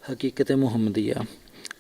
حقیقت محمدیہ۔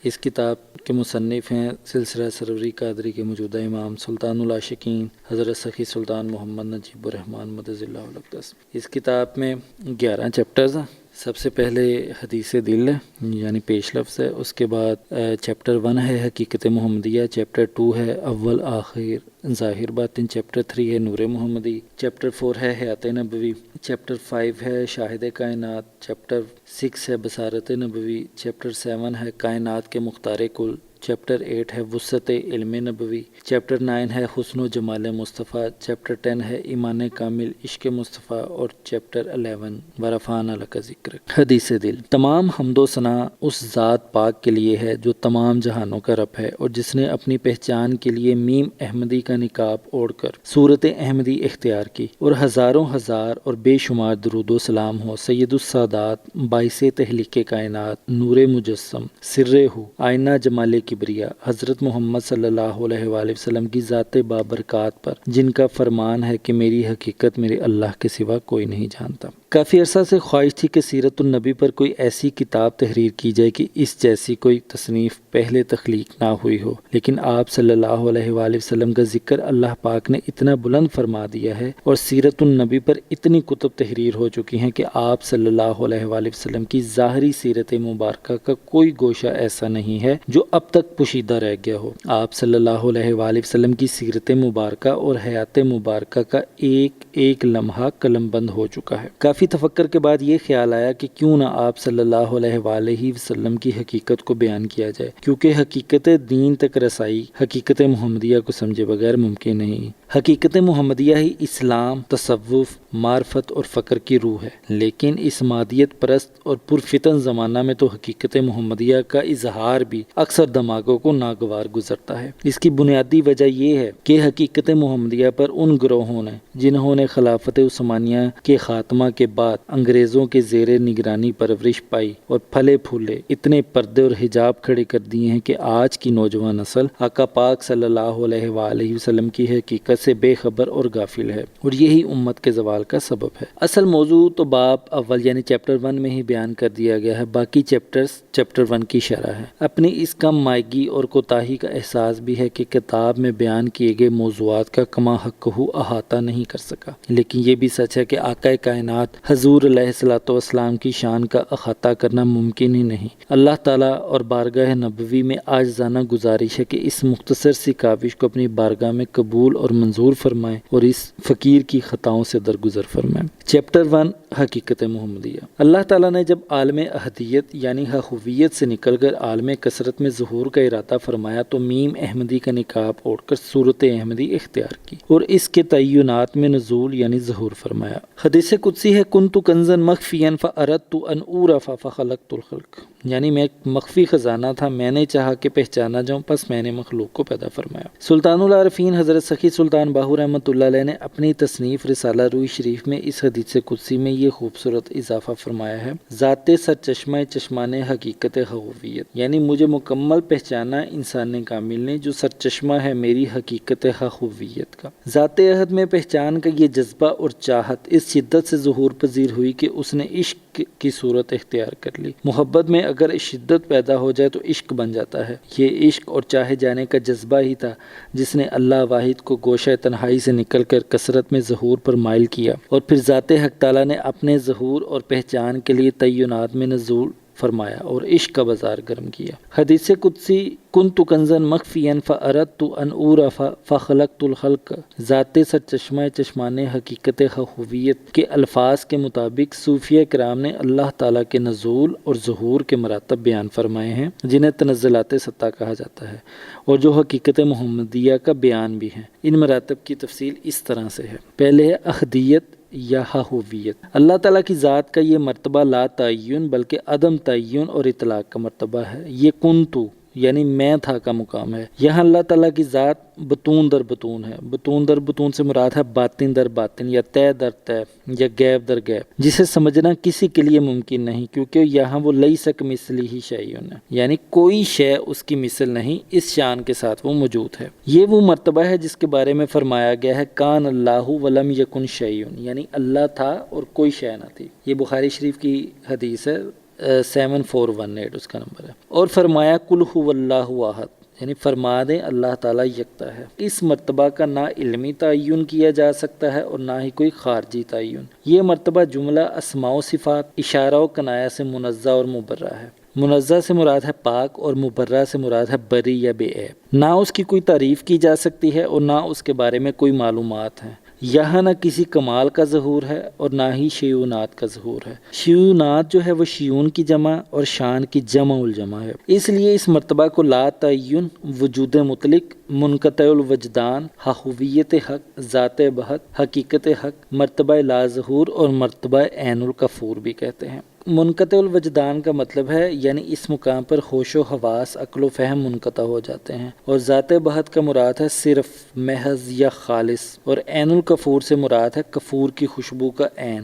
اس کتاب کے مصنف ہیں سلسلہ سروری قادری کے موجودہ امام سلطان العاشقین حضرت سخی سلطان محمد نجیب الرحمن مدد اللہ الاقدس۔ اس کتاب میں 11 چیپٹرز ہیں۔ سب سے پہلے حدیث دل یعنی پیش لفظ ہے، اس کے بعد چیپٹر 1 ہے حقیقت محمدیہ، چیپٹر 2 ہے اول آخر ظاہر باطن، چیپٹر 3 ہے نور محمدی، چیپٹر 4 ہے حیات نبوی، چیپٹر 5 ہے شاہد کائنات، چیپٹر 6 ہے بصارت نبوی، چیپٹر 7 ہے کائنات کے مختار کل، چیپٹر 8 ہے وسعت علم نبوی، چیپٹر 9 ہے حسن و جمال مصطفیٰ، چیپٹر 10 ہے ایمان کامل عشق مصطفیٰ، اور چیپٹر 11 ورفعنا لک ذکرک۔ حدیث دل۔ تمام حمد و ثنا اس ذات پاک کے لیے ہے جو تمام جہانوں کا رب ہے، اور جس نے اپنی پہچان کے لیے میم احمدی کا نقاب اوڑھ کر صورت احمدی اختیار کی، اور ہزاروں ہزار اور بے شمار درود و سلام ہو سید السادات باعث تحلیق کائنات نور مجسم سر ہو آئینہ جمال کبریا حضرت محمد صلی اللہ علیہ وآلہ وسلم کی ذات بابرکات پر، جن کا فرمان ہے کہ میری حقیقت میرے اللہ کے سوا کوئی نہیں جانتا۔ کافی عرصہ سے خواہش تھی کہ سیرت النبی پر کوئی ایسی کتاب تحریر کی جائے کہ اس جیسی کوئی تصنیف پہلے تخلیق نہ ہوئی ہو، لیکن آپ صلی اللہ علیہ وآلہ وسلم کا ذکر اللہ پاک نے اتنا بلند فرما دیا ہے، اور سیرت النبی پر اتنی کتب تحریر ہو چکی ہیں کہ آپ صلی اللہ علیہ وآلہ وسلم کی ظاہری سیرت مبارکہ کا کوئی گوشہ ایسا نہیں ہے جو اب تک پوشیدہ رہ گیا ہو۔ آپ صلی اللہ علیہ وآلہ وسلم کی سیرت مبارکہ اور حیات مبارکہ کا ایک ایک لمحہ قلم بند ہو چکا ہے۔ کافی تفکر کے بعد یہ خیال آیا کہ کیوں نہ آپ صلی اللہ علیہ وآلہ وسلم کی حقیقت کو بیان کیا جائے، کیونکہ حقیقت دین تک رسائی حقیقت محمدیہ کو سمجھے بغیر ممکن نہیں۔ حقیقت محمدیہ ہی اسلام، تصوف، معرفت اور فقر کی روح ہے، لیکن اس مادیت پرست اور پرفتن زمانہ میں تو حقیقت محمدیہ کا اظہار بھی اکثر دماغوں کو ناگوار گزرتا ہے۔ اس کی بنیادی وجہ یہ ہے کہ حقیقت محمدیہ پر ان گروہوں نے جنہوں نے خلافت عثمانیہ کے خاتمہ کے بعد انگریزوں کے زیر نگرانی پرورش پائی اور پھلے پھولے اتنے پردے اور حجاب کھڑے کر دیے ہیں کہ آج کی نوجوان نسل آقا پاک صلی اللہ علیہ وآلہ وسلم کی حقیقت سے بے خبر اور غافل ہے، اور یہی امت کے زوال کا سبب ہے۔ اصل موضوع تو باب اول یعنی چیپٹر 1 میں ہی بیان کر دیا گیا ہے، باقی چیپٹرز چیپٹر 1 کی شرح ہے۔ اپنی اس کم مائگی اور کوتاہی کا احساس بھی ہے کہ کتاب میں بیان کیے گئے موضوعات کا کما حق احاطہ نہیں کر سکا، لیکن یہ بھی سچ ہے کہ آقا کائنات حضور علیہ الصلوۃ والسلام کی شان کا احاطہ کرنا ممکن ہی نہیں۔ اللہ تعالیٰ اور بارگاہ نبوی میں عاجزانہ گزارش ہے کہ اس مختصر سی کاوش کو اپنی بارگاہ میں قبول اور منظور فرمائیں اور اس فقیر کی خطاؤں سے درگزر فرمائیں۔ چیپٹر 1 حقیقت محمدیہ۔ اللہ تعالیٰ نے جب عالم احدیت یعنی حقویت سے نکل کر عالم کثرت میں ظہور کا ارادہ فرمایا تو میم احمدی کا نقاب اوڑھ کر صورت احمدی اختیار کی اور اس کے تعینات میں نزول یعنی ظہور فرمایا۔ حدیث قدسی ہے کنت کنزا مخفیا فاردت ان اعرف فخلقت الخلق، یعنی میں ایک مخفی خزانہ تھا، میں نے چاہا کہ پہچانا جاؤں، پس میں نے مخلوق کو پیدا فرمایا۔ سلطان العارفین حضرت سخی سلطان باہو رحمۃ اللہ علیہ نے اپنی تصنیف رسالہ روی شریف میں اس حدیث قدسی میں یہ خوبصورت اضافہ فرمایا ہے، ذات سرچشمہ چشمان حقیقت حقویت، یعنی مجھے مکمل پہچانا انسان کامل نے جو سرچشمہ ہے میری حقیقت حقویت کا۔ ذات احد میں پہچان کا یہ جذبہ اور چاہت اس شدت سے ظہور پذیر ہوئی کہ اس نے عشق کی صورت اختیار کر لی۔ محبت میں اگر شدت پیدا ہو جائے تو عشق بن جاتا ہے۔ یہ عشق اور چاہے جانے کا جذبہ ہی تھا جس نے اللہ واحد کو گوشہ تنہائی سے نکل کر کثرت میں ظہور پر مائل کیا، اور پھر ذات حق تعالیٰ نے اپنے ظہور اور پہچان کے لیے تعینات میں نزول فرمایا اور عشق کا بازار گرم کیا۔ حدیث قدسی کنت کنزا مخفیا فاردت ان اعرف فخلقت الخلق، ذات سرچشمہ چشمان حقیقت حقویت کے الفاظ کے مطابق صوفیہ کرام نے اللہ تعالیٰ کے نزول اور ظہور کے مراتب بیان فرمائے ہیں جنہیں تنزلات ستہ کہا جاتا ہے، اور جو حقیقت محمدیہ کا بیان بھی ہیں۔ ان مراتب کی تفصیل اس طرح سے ہے۔ پہلے ہے احدیت یا حقویت۔ اللہ تعالیٰ کی ذات کا یہ مرتبہ لا تعین بلکہ عدم تعین اور اطلاق کا مرتبہ ہے۔ یہ کنتو یعنی میں تھا کا مقام ہے۔ یہاں اللہ تعالیٰ کی ذات بطون در بطون ہے۔ بطون در بطون سے مراد ہے باطن در باطن یا طے در طے یا غیب در غیب، جسے سمجھنا کسی کے لیے ممکن نہیں، کیونکہ یہاں وہ لیس کمثلہ شیء ہے، یعنی کوئی شے اس کی مثل نہیں، اس شان کے ساتھ وہ موجود ہے۔ یہ وہ مرتبہ ہے جس کے بارے میں فرمایا گیا ہے کان اللہ ولم یکن شیء، یعنی اللہ تھا اور کوئی شے نہ تھی۔ یہ بخاری شریف کی حدیث ہے، 7418 اس کا نمبر ہے۔ اور فرمایا قل هو اللہ احد، یعنی فرما دیں اللہ تعالیٰ یکتا ہے۔ اس مرتبہ کا نہ علمی تعین کیا جا سکتا ہے اور نہ ہی کوئی خارجی تعین۔ یہ مرتبہ جملہ اسماء و صفات، اشارہ و کنایہ سے منزہ اور مبرہ ہے۔ منزہ سے مراد ہے پاک اور مبرہ سے مراد ہے بری یا بے عیب۔ نہ اس کی کوئی تعریف کی جا سکتی ہے اور نہ اس کے بارے میں کوئی معلومات ہیں۔ یہاں نہ کسی کمال کا ظہور ہے اور نہ ہی شیونات کا ظہور ہے۔ شیونات جو ہے وہ شیون کی جمع اور شان کی جمع الجمع ہے۔ اس لیے اس مرتبہ کو لا تعین، وجود مطلق، منقطع الوجدان، ہویت حق، ذات بحق، حقیقت حق، مرتبہ لا ظہور اور مرتبہ عین الکفور بھی کہتے ہیں۔ منقطع الوجدان کا مطلب ہے یعنی اس مقام پر ہوش و حواس، عقل و فہم منقطع ہو جاتے ہیں، اور ذات بحت کا مراد ہے صرف، محض یا خالص، اور عین الکفور سے مراد ہے کفور کی خوشبو کا عین۔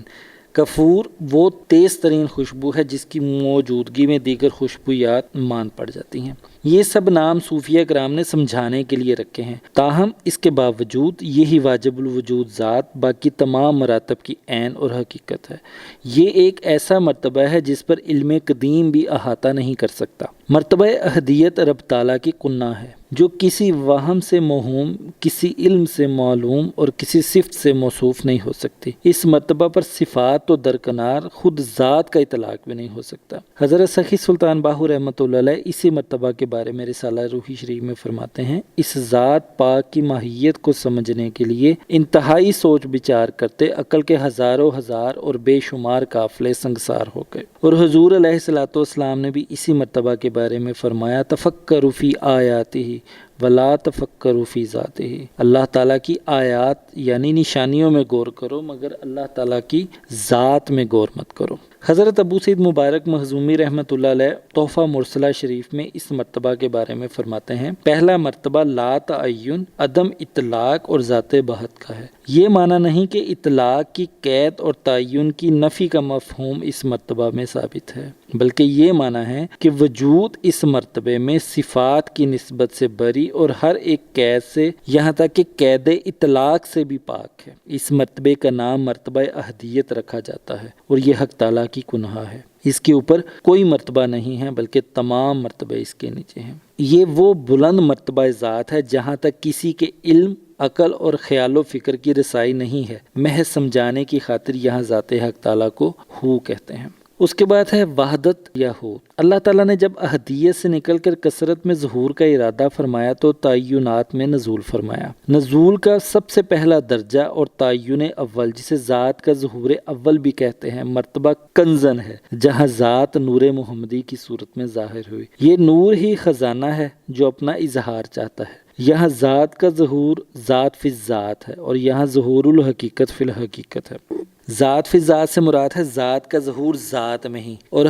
کفور وہ تیز ترین خوشبو ہے جس کی موجودگی میں دیگر خوشبویات مان پڑ جاتی ہیں۔ یہ سب نام صوفیہ کرام نے سمجھانے کے لیے رکھے ہیں، تاہم اس کے باوجود یہی واجب الوجود ذات باقی تمام مراتب کی عین اور حقیقت ہے۔ یہ ایک ایسا مرتبہ ہے جس پر علم قدیم بھی احاطہ نہیں کر سکتا۔ مرتبہ احدیت رب تعالیٰ کی کنہ ہے، جو کسی وہم سے موہوم، کسی علم سے معلوم اور کسی صفت سے موصوف نہیں ہو سکتی۔ اس مرتبہ پر صفات تو درکنار، خود ذات کا اطلاق بھی نہیں ہو سکتا۔ حضرت سخی سلطان باہو رحمۃ اللہ علیہ اسی مرتبہ کے بارے میں رسالہ روحی شریف میں فرماتے ہیں، اس ذات پاک کی ماہیت کو سمجھنے کے لیے انتہائی سوچ بچار کرتے عقل کے ہزاروں ہزار اور بے شمار قافلے سنگسار ہو گئے۔ اور حضور علیہ الصلوۃ والسلام نے بھی اسی مرتبہ کے بارے میں فرمایا، تفکروا فی آیاتہ ولا تفکروا فی ذاتہ، اللہ تعالیٰ کی آیات یعنی نشانیوں میں غور کرو مگر اللہ تعالیٰ کی ذات میں غور مت کرو۔ حضرت ابو سعید مبارک مخزومی رحمۃ اللہ علیہ تحفہ مرسلہ شریف میں اس مرتبہ کے بارے میں فرماتے ہیں، پہلا مرتبہ لا تعین، عدم اطلاق اور ذات بحت کا ہے۔ یہ معنی نہیں کہ اطلاق کی قید اور تعین کی نفی کا مفہوم اس مرتبہ میں ثابت ہے، بلکہ یہ معنی ہے کہ وجود اس مرتبے میں صفات کی نسبت سے بری اور ہر ایک قید سے، یہاں تک کہ قید اطلاق سے بھی پاک ہے۔ اس مرتبے کا نام مرتبہ احدیت رکھا جاتا ہے اور یہ حق تعالیٰ کی کنہ ہے۔ اس کے اوپر کوئی مرتبہ نہیں ہے بلکہ تمام مرتبے اس کے نیچے ہیں۔ یہ وہ بلند مرتبہ ذات ہے جہاں تک کسی کے علم، عقل اور خیال و فکر کی رسائی نہیں ہے، محض سمجھانے کی خاطر یہاں ذات حق تعالیٰ کو ہو کہتے ہیں۔ اس کے بعد ہے وحدت یا ہو۔ اللہ تعالیٰ نے جب احدیت سے نکل کر کثرت میں ظہور کا ارادہ فرمایا تو تعینات میں نزول فرمایا۔ نزول کا سب سے پہلا درجہ اور تعین اول، جسے ذات کا ظہور اول بھی کہتے ہیں، مرتبہ کنزن ہے، جہاں ذات نور محمدی کی صورت میں ظاہر ہوئی۔ یہ نور ہی خزانہ ہے جو اپنا اظہار چاہتا ہے۔ یہاں ذات کا ظہور ذات فی ذات ہے اور یہاں ظہور الحقیقت فی الحقیقت ہے۔ ذات فی ذات سے مراد ہے ذات کا ظہور ذات میں ہی، اور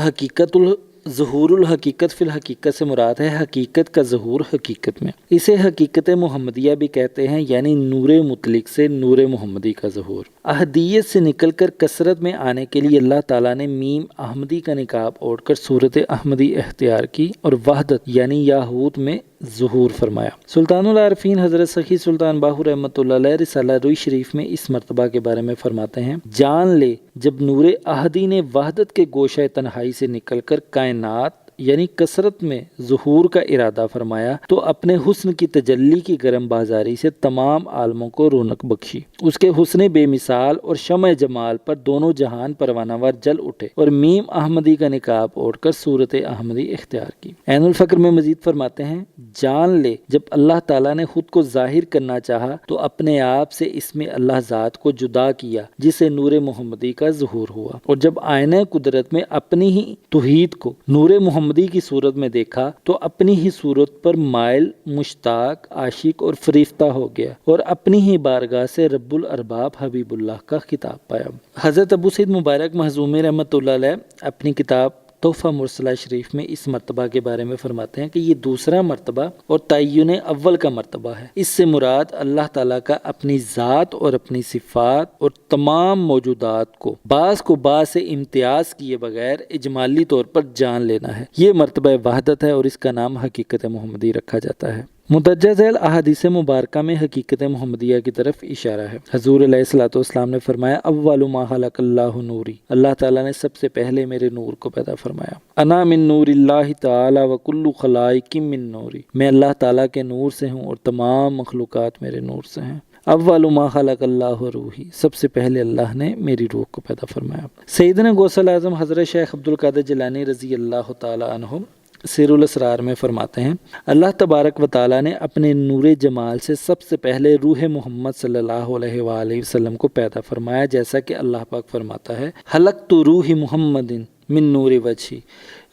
ظہور الحقیقت فی الحقیقت سے مراد ہے حقیقت کا ظہور حقیقت میں۔ اسے حقیقت محمدیہ بھی کہتے ہیں، یعنی نور مطلق سے نور محمدی کا ظہور۔ احدیت سے نکل کر کثرت میں آنے کے لیے اللہ تعالیٰ نے میم احمدی کا نقاب اوڑھ کر صورت احمدی اختیار کی اور وحدت یعنی یاہوت میں ظہور فرمایا۔ سلطان العارفین حضرت سخی سلطان باہو رحمۃ اللہ علیہ رسالہ روی شریف میں اس مرتبہ کے بارے میں فرماتے ہیں، جان لے جب نور احدی نے وحدت کے گوشہ تنہائی سے نکل کر کائنات یعنی کثرت میں ظہور کا ارادہ فرمایا تو اپنے حسن کی تجلی کی گرم بازاری سے تمام عالموں کو رونق بخشی۔ اس کے حسن بے مثال اور شمع جمال پر دونوں جہان پروانہ وار جل اٹھے اور میم احمدی کا نقاب اوڑھ کر صورت احمدی اختیار کی۔ عین الفقر میں مزید فرماتے ہیں، جان لے جب اللہ تعالیٰ نے خود کو ظاہر کرنا چاہا تو اپنے آپ سے اس میں اللہ ذات کو جدا کیا جسے نور محمدی کا ظہور ہوا، اور جب آئینہ قدرت میں اپنی ہی توحید کو نور محمدی کی صورت میں دیکھا تو اپنی ہی صورت پر مائل، مشتاق، عاشق اور فریفتہ ہو گیا اور اپنی ہی بارگاہ سے رب الارباب حبیب اللہ کا خطاب پایا۔ حضرت ابو سعید مبارک مخزومی رحمۃ اللہ علیہ اپنی کتاب تحفہ مرسلہ شریف میں اس مرتبہ کے بارے میں فرماتے ہیں کہ یہ دوسرا مرتبہ اور تعین اول کا مرتبہ ہے۔ اس سے مراد اللہ تعالیٰ کا اپنی ذات اور اپنی صفات اور تمام موجودات کو بعض سے امتیاز کیے بغیر اجمالی طور پر جان لینا ہے۔ یہ مرتبہ وحدت ہے اور اس کا نام حقیقت محمدی رکھا جاتا ہے۔ مدرجہ ذیل احادیث مبارکہ میں حقیقت محمدیہ کی طرف اشارہ ہے۔ حضور علیہ الصلوۃ والسلام نے فرمایا اول ما خلق اللہ نوری، اللہ تعالیٰ نے سب سے پہلے میرے نور کو پیدا فرمایا۔ انا من نور اللہ تعالی وکل خلائق من نوری، میں اللہ تعالیٰ کے نور سے ہوں اور تمام مخلوقات میرے نور سے ہیں۔ اول ما خلق اللہ روحی، سب سے پہلے اللہ نے میری روح کو پیدا فرمایا۔ سیدنا غوث الاعظم حضرت شیخ عبد القادر جیلانی رضی اللہ تعالی عنہ سیر الاسرار میں فرماتے ہیں اللہ تبارک و تعالیٰ نے اپنے نور جمال سے سب سے پہلے روح محمد صلی اللہ علیہ وآلہ وسلم کو پیدا فرمایا، جیسا کہ اللہ پاک فرماتا ہے خلقت روح محمد من نور وجہی،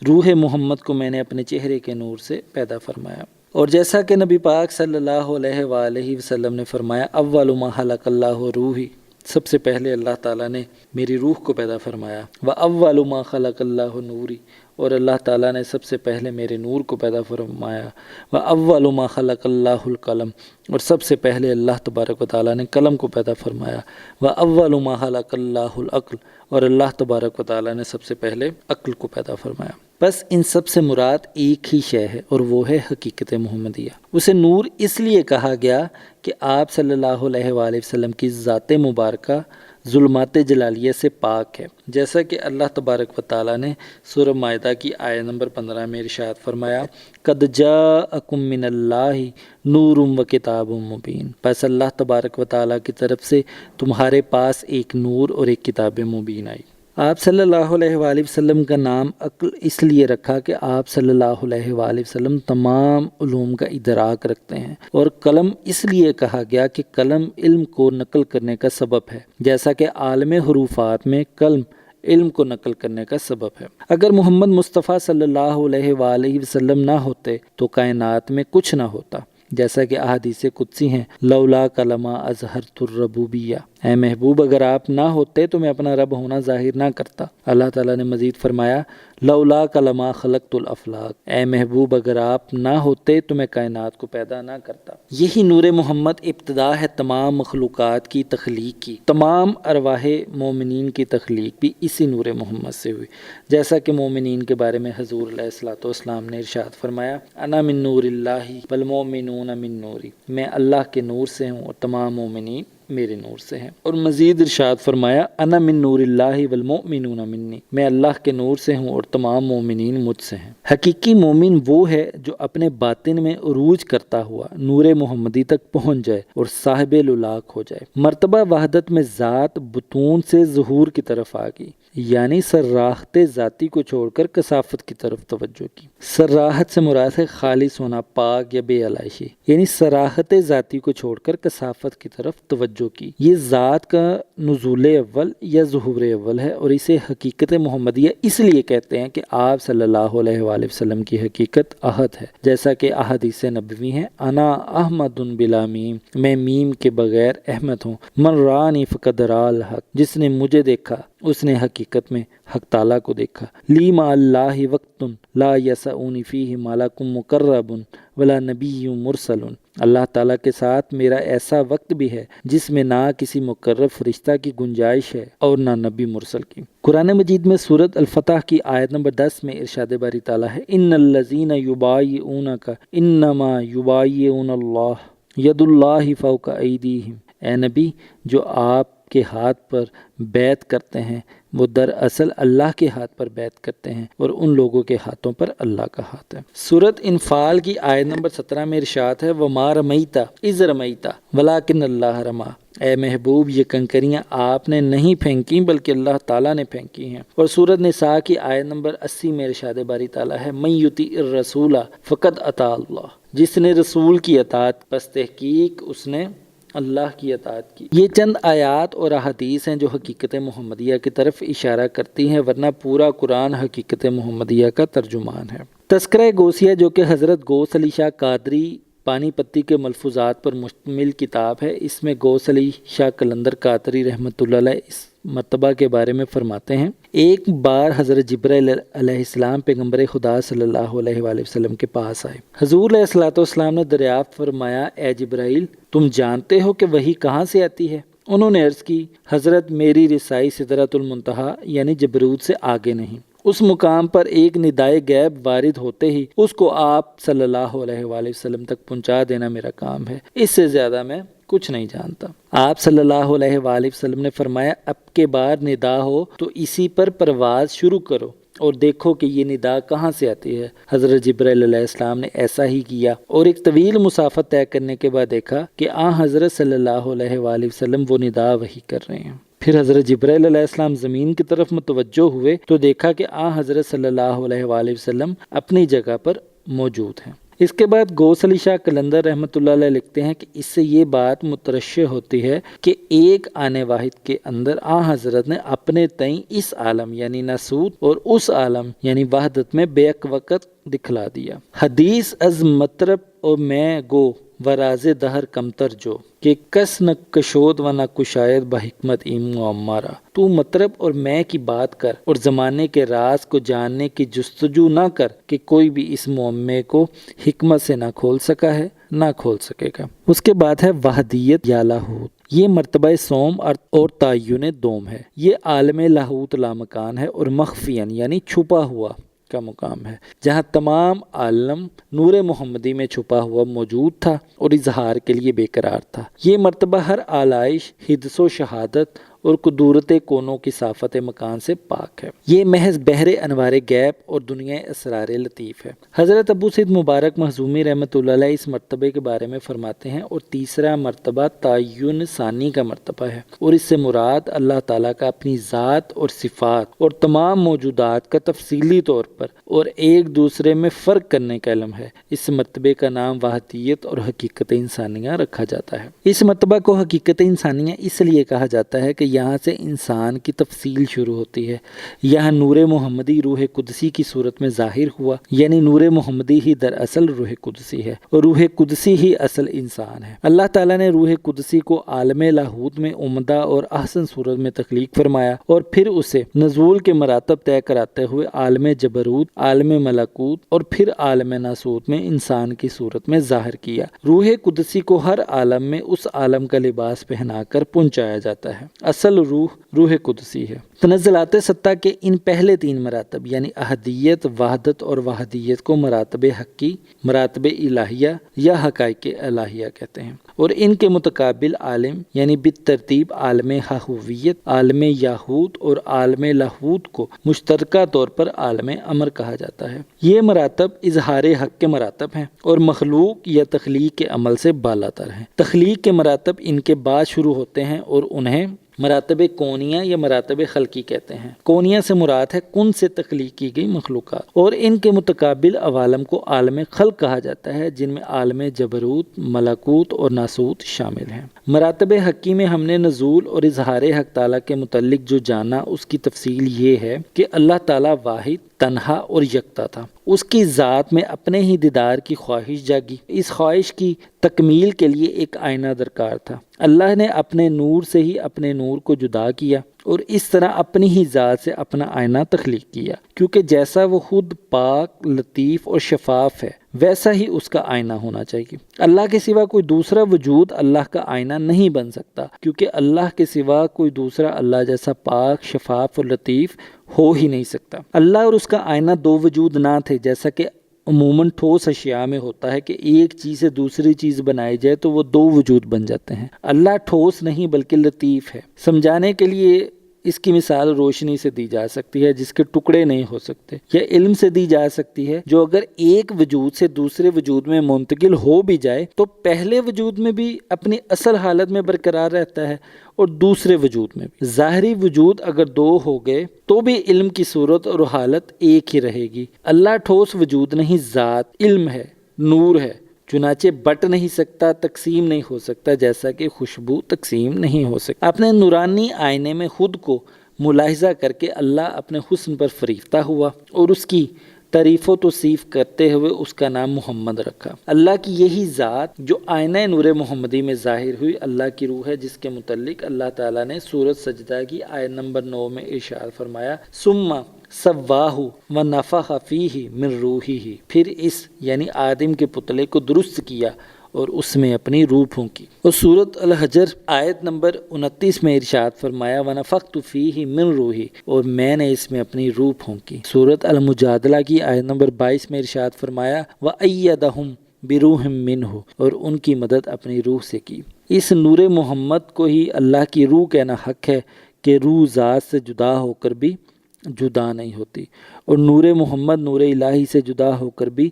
روح محمد کو میں نے اپنے چہرے کے نور سے پیدا فرمایا۔ اور جیسا کہ نبی پاک صلی اللہ علیہ وآلہ وسلم نے فرمایا اول ما خلق اللہ روحی، سب سے پہلے اللہ تعالیٰ نے میری روح کو پیدا فرمایا۔ وَأَوَّلُ مَا خَلَقَ اللَّهُ نُورِ، اور اللہ تعالیٰ نے سب سے پہلے میرے نور کو پیدا فرمایا۔ وَأَوَّلُ مَا خَلَقَ اللَّهُ الْقَلَمَ، اور سب سے پہلے اللہ تبارک و تعالیٰ نے قلم کو پیدا فرمایا۔ وَأَوَّلُ مَا خَلَقَ اللَّهُ الْعَقْلَ، اور اللہ تبارک و تعالیٰ نے سب سے پہلے عقل کو پیدا فرمایا۔ بس ان سب سے مراد ایک ہی شے ہے اور وہ ہے حقیقت محمدیہ۔ اسے نور اس لیے کہا گیا کہ آپ صلی اللہ علیہ وآلہ وسلم کی ذات مبارکہ ظلمات جلالیہ سے پاک ہے، جیسا کہ اللہ تبارک و تعالیٰ نے سورہ مائدہ کی آیت نمبر 15 میں ارشاد فرمایا قد جاءکم من اللہ نور و کتاب مبین، پس اللہ تبارک و تعالیٰ کی طرف سے تمہارے پاس ایک نور اور ایک کتاب مبین آئی۔ آپ صلی اللہ علیہ وآلہ وسلم کا نام عقل اس لیے رکھا کہ آپ صلی اللہ علیہ وآلہ وسلم تمام علوم کا ادراک رکھتے ہیں، اور قلم اس لیے کہا گیا کہ قلم علم کو نقل کرنے کا سبب ہے، جیسا کہ عالم حروفات میں قلم علم کو نقل کرنے کا سبب ہے۔ اگر محمد مصطفیٰ صلی اللہ علیہ وآلہ وسلم نہ ہوتے تو کائنات میں کچھ نہ ہوتا، جیسا کہ احادیث قدسی ہیں لولا کلمہ اظہرت الربوبیہ، اے محبوب اگر آپ نہ ہوتے تو میں اپنا رب ہونا ظاہر نہ کرتا۔ اللہ تعالیٰ نے مزید فرمایا لولا کلمہ خلقت الافلاق، اے محبوب اگر آپ نہ ہوتے تو میں کائنات کو پیدا نہ کرتا۔ یہی نور محمد ابتدا ہے تمام مخلوقات کی تخلیق کی، تمام ارواح مومنین کی تخلیق بھی اسی نور محمد سے ہوئی، جیسا کہ مومنین کے بارے میں حضور علیہ الصلوۃ والسلام نے ارشاد فرمایا انا من نور اللہ والمؤمنون من نوری، میں اللہ کے نور سے ہوں اور تمام مومنین میرے نور سے ہیں۔ اور مزید ارشاد فرمایا انا من نور اللہ والمؤمنون منی، میں اللہ کے نور سے ہوں اور تمام مومنین مجھ سے ہیں۔ حقیقی مومن وہ ہے جو اپنے باطن میں عروج کرتا ہوا نور محمدی تک پہنچ جائے اور صاحب لولاک ہو جائے۔ مرتبہ وحدت میں ذات بطون سے ظہور کی طرف آ گئی، یعنی سراحت ذاتی کو چھوڑ کر کثافت کی طرف توجہ کی۔ سراحت سے مراد ہے خالص ہونا، پاک یا بے علائشی، یعنی سراحت ذاتی کو چھوڑ کر کثافت کی طرف توجہ کی۔ یہ ذات کا نزول اول یا ظہور اول ہے، اور اسے حقیقت محمدیہ اس لیے کہتے ہیں کہ آپ صلی اللہ علیہ وآلہ وسلم کی حقیقت احد ہے، جیسا کہ احادیث نبوی ہیں انا احمد بلا میم، میں میم کے بغیر احمد ہوں۔ من رانی فقد را الحق، جس نے مجھے دیکھا اس نے حقیقت میں حق تعالیٰ کو دیکھا۔ لی ما اللہ وقت لا یسعنی فیہ ملک مقرب ولا نبی مرسل، اللہ تعالیٰ کے ساتھ میرا ایسا وقت بھی ہے جس میں نہ کسی مقرب فرشتہ کی گنجائش ہے اور نہ نبی مرسل کی۔ قرآن مجید میں سورۃ الفتح کی آیت نمبر 10 میں ارشاد باری تعالیٰ ہے ان الذین یبایعونک انما یبایعون اللہ ید اللہ فوق ایدیہم، اے نبی جو آپ کے ہاتھ پر بیعت کرتے ہیں وہ دراصل اللہ کے ہاتھ پر بیعت کرتے ہیں، اور ان لوگوں کے ہاتھوں پر اللہ کا ہاتھ ہے۔ سورۃ انفال کی آیت نمبر 17 میں ارشاد ہے وَمَا رَمَيْتَ إِذْ رَمَيْتَ وَلَٰكِنَّ اللَّهَ رَمَىٰ، اے محبوب یہ کنکریاں آپ نے نہیں پھینکی بلکہ اللہ تعالیٰ نے پھینکی ہیں۔ اور سورۃ نساء کی آیت نمبر 80 میں ارشاد باری تعالیٰ ہے مَن یُطِعِ الرَّسُولَ فَقَدْ أَطَاعَ اللَّهَ، جس نے رسول کی اطاعت پس تحقیق اس نے اللہ کی اطاعت کی۔ یہ چند آیات اور احادیث ہیں جو حقیقت محمدیہ کی طرف اشارہ کرتی ہیں، ورنہ پورا قرآن حقیقت محمدیہ کا ترجمان ہے۔ تذکرہ غوثیہ جو کہ حضرت غوث علی شاہ قادری پانی پتی کے ملفوظات پر مشتمل کتاب ہے، اس میں غوث علی شاہ قلندر قادری رحمۃ اللہ علیہ اس مرتبہ کے بارے میں فرماتے ہیں ایک بار حضرت جبرائیل علیہ السلام پیغمبر خدا صلی اللہ علیہ وآلہ وسلم کے پاس آئے۔ حضور علیہ الصلوۃ والسلام نے دریافت فرمایا اے جبرائیل تم جانتے ہو کہ وحی کہاں سے آتی ہے؟ انہوں نے عرض کی حضرت میری رسائی سدرۃ المنتہا یعنی جبروت سے آگے نہیں۔ اس مقام پر ایک ندائے غیب وارد ہوتے ہی اس کو آپ صلی اللہ علیہ وآلہ وسلم تک پہنچا دینا میرا کام ہے، اس سے زیادہ میں کچھ نہیں جانتا۔ آپ صلی اللہ علیہ وآلہ وسلم نے فرمایا اب کے بار ندا ہو تو اسی پر پرواز شروع کرو اور دیکھو کہ یہ ندا کہاں سے آتی ہے۔ حضرت جبرائیل علیہ السلام نے ایسا ہی کیا اور ایک طویل مسافت طے کرنے کے بعد دیکھا کہ حضرت صلی اللہ علیہ وآلہ وسلم وہ ندا وہی کر رہے ہیں۔ پھر حضرت جبرائیل علیہ السلام زمین کی طرف متوجہ ہوئے تو دیکھا کہ حضرت صلی اللہ علیہ وآلہ وسلم اپنی جگہ پر موجود ہیں۔ اس کے بعد غوث علی شاہ قلندر رحمۃ اللہ علیہ لکھتے ہیں کہ اس سے یہ بات مترشح ہوتی ہے کہ ایک آنے واحد کے اندر حضرت نے اپنے تئیں اس عالم یعنی ناسوت اور اس عالم یعنی وحدت میں بیک وقت دکھلا دیا۔ حدیث از مطرب اور میں گو و راز دہر کمتر جو کہ کس نہ کشود و نہ کشاید بحکمت معمارہ، تو مطرب اور میں کی بات کر اور زمانے کے راز کو جاننے کی جستجو نہ کر کہ کوئی بھی اس معمے کو حکمت سے نہ کھول سکا ہے نہ کھول سکے گا۔ اس کے بعد ہے وحدیت یا لاہوت، یہ مرتبہ سوم اور تعین دوم ہے، یہ عالم لاہوت لامکان ہے اور مخفین یعنی چھپا ہوا کا مقام ہے، جہاں تمام عالم نور محمدی میں چھپا ہوا موجود تھا اور اظہار کے لیے بے قرار تھا۔ یہ مرتبہ ہر آلائش، حدث و شہادت اور قدورت کونوں کی صافت مکان سے پاک ہے۔ یہ محض بحر انوار غیب اور دنیا اسرار لطیف ہے۔ حضرت ابو سعید مبارک مخزومی رحمۃ اللہ علیہ اس مرتبے کے بارے میں فرماتے ہیں اور تیسرا مرتبہ تعین ثانی کا مرتبہ ہے اور اس سے مراد اللہ تعالیٰ کا اپنی ذات اور صفات اور تمام موجودات کا تفصیلی طور پر اور ایک دوسرے میں فرق کرنے کا علم ہے۔ اس مرتبے کا نام وحدیت اور حقیقت انسانیہ رکھا جاتا ہے۔ اس مرتبہ کو حقیقت انسانیہ اس لیے کہا جاتا ہے کہ یہاں سے انسان کی تفصیل شروع ہوتی ہے۔ یہاں نور محمدی روح قدسی کی صورت میں ظاہر ہوا، یعنی نور محمدی ہی دراصل روح قدسی ہے اور روح قدسی ہی اصل انسان ہے۔ اللہ تعالیٰ نے روح قدسی کو عالم لاہوت میں عمدہ اور احسن صورت میں تخلیق فرمایا اور پھر اسے نزول کے مراتب طے کراتے ہوئے عالم جبروت، عالم ملکوت اور پھر عالم ناسوت میں انسان کی صورت میں ظاہر کیا۔ روح قدسی کو ہر عالم میں اس عالم کا لباس پہنا کر پہنچایا جاتا ہے۔ اصل روح قدسی ہے۔ تنزلات ستہ کے ان پہلے تین مراتب یعنی احدیت، وحدت اور وحدیت کو مراتب حقی، مراتب الہیہ یا حقائق الہیہ کہتے ہیں، اور ان کے متقابل عالم یعنی بالترتیب عالم ہاہویت، عالم یاہوت اور عالم لاہوت کو مشترکہ طور پر عالم امر کہا جاتا ہے۔ یہ مراتب اظہار حق کے مراتب ہیں اور مخلوق یا تخلیق کے عمل سے بالاتر ہیں۔ تخلیق کے مراتب ان کے بعد شروع ہوتے ہیں اور انہیں مراتب کونیہ یا مراتب خلقی کہتے ہیں۔ کونیہ سے مراد ہے کن سے تخلیق کی گئی مخلوقات، اور ان کے متقابل عوالم کو عالم خلق کہا جاتا ہے، جن میں عالم جبروت، ملکوت اور ناسوت شامل ہیں۔ مراتب حقی میں ہم نے نزول اور اظہار حق تعالیٰ کے متعلق جو جانا اس کی تفصیل یہ ہے کہ اللہ تعالیٰ واحد، تنہا اور یکتا تھا۔ اس کی ذات میں اپنے ہی دیدار کی خواہش جاگی۔ اس خواہش کی تکمیل کے لیے ایک آئینہ درکار تھا۔ اللہ نے اپنے نور سے ہی اپنے نور کو جدا کیا اور اس طرح اپنی ہی ذات سے اپنا آئینہ تخلیق کیا، کیونکہ جیسا وہ خود پاک، لطیف اور شفاف ہے ویسا ہی اس کا آئینہ ہونا چاہیے۔ اللہ کے سوا کوئی دوسرا وجود اللہ کا آئینہ نہیں بن سکتا، کیونکہ اللہ کے سوا کوئی دوسرا اللہ جیسا پاک، شفاف اور لطیف ہو ہی نہیں سکتا۔ اللہ اور اس کا آئینہ دو وجود نہ تھے، جیسا کہ عموماً ٹھوس اشیاء میں ہوتا ہے کہ ایک چیز سے دوسری چیز بنائی جائے تو وہ دو وجود بن جاتے ہیں۔ اللہ ٹھوس نہیں بلکہ لطیف ہے۔ سمجھانے کے لیے اس کی مثال روشنی سے دی جا سکتی ہے جس کے ٹکڑے نہیں ہو سکتے، یا علم سے دی جا سکتی ہے جو اگر ایک وجود سے دوسرے وجود میں منتقل ہو بھی جائے تو پہلے وجود میں بھی اپنی اصل حالت میں برقرار رہتا ہے اور دوسرے وجود میں بھی۔ ظاہری وجود اگر دو ہو گئے تو بھی علم کی صورت اور حالت ایک ہی رہے گی۔ اللہ ٹھوس وجود نہیں، ذات، علم ہے، نور ہے، چنانچہ بٹ نہیں سکتا، تقسیم نہیں ہو سکتا، جیسا کہ خوشبو تقسیم نہیں ہو سکتا۔ اپنے نورانی آئینے میں خود کو ملاحظہ کر کے اللہ اپنے حسن پر فریفتہ ہوا اور اس کی تعریف و توصیف کرتے ہوئے اس کا نام محمد رکھا۔ اللہ کی یہی ذات جو آئینہ نور محمدی میں ظاہر ہوئی اللہ کی روح ہے، جس کے متعلق اللہ تعالیٰ نے سورۃ سجدہ کی آیت نمبر 9 میں ارشاد فرمایا، ثم سواہ ونفخ فیہ من روحہ، پھر اس یعنی آدم کے پتلے کو درست کیا اور اس میں اپنی روح پھونکی۔ اور سورۃ الحجر آیت نمبر 29 میں ارشاد فرمایا وَنَفَخْتُ فِيهِ مِن روحی، اور میں نے اس میں اپنی روح پھونکی۔ سورۃ المجادلہ کی آیت نمبر 22 میں ارشاد فرمایا وَأَيَّدَهُم بِرُوحٍ مِّنْهُ، اور ان کی مدد اپنی روح سے کی۔ اس نور محمد کو ہی اللہ کی روح کہنا حق ہے کہ روح ذات سے جدا ہو کر بھی جدا نہیں ہوتی، اور نور محمد نور الہی سے جدا ہو کر بھی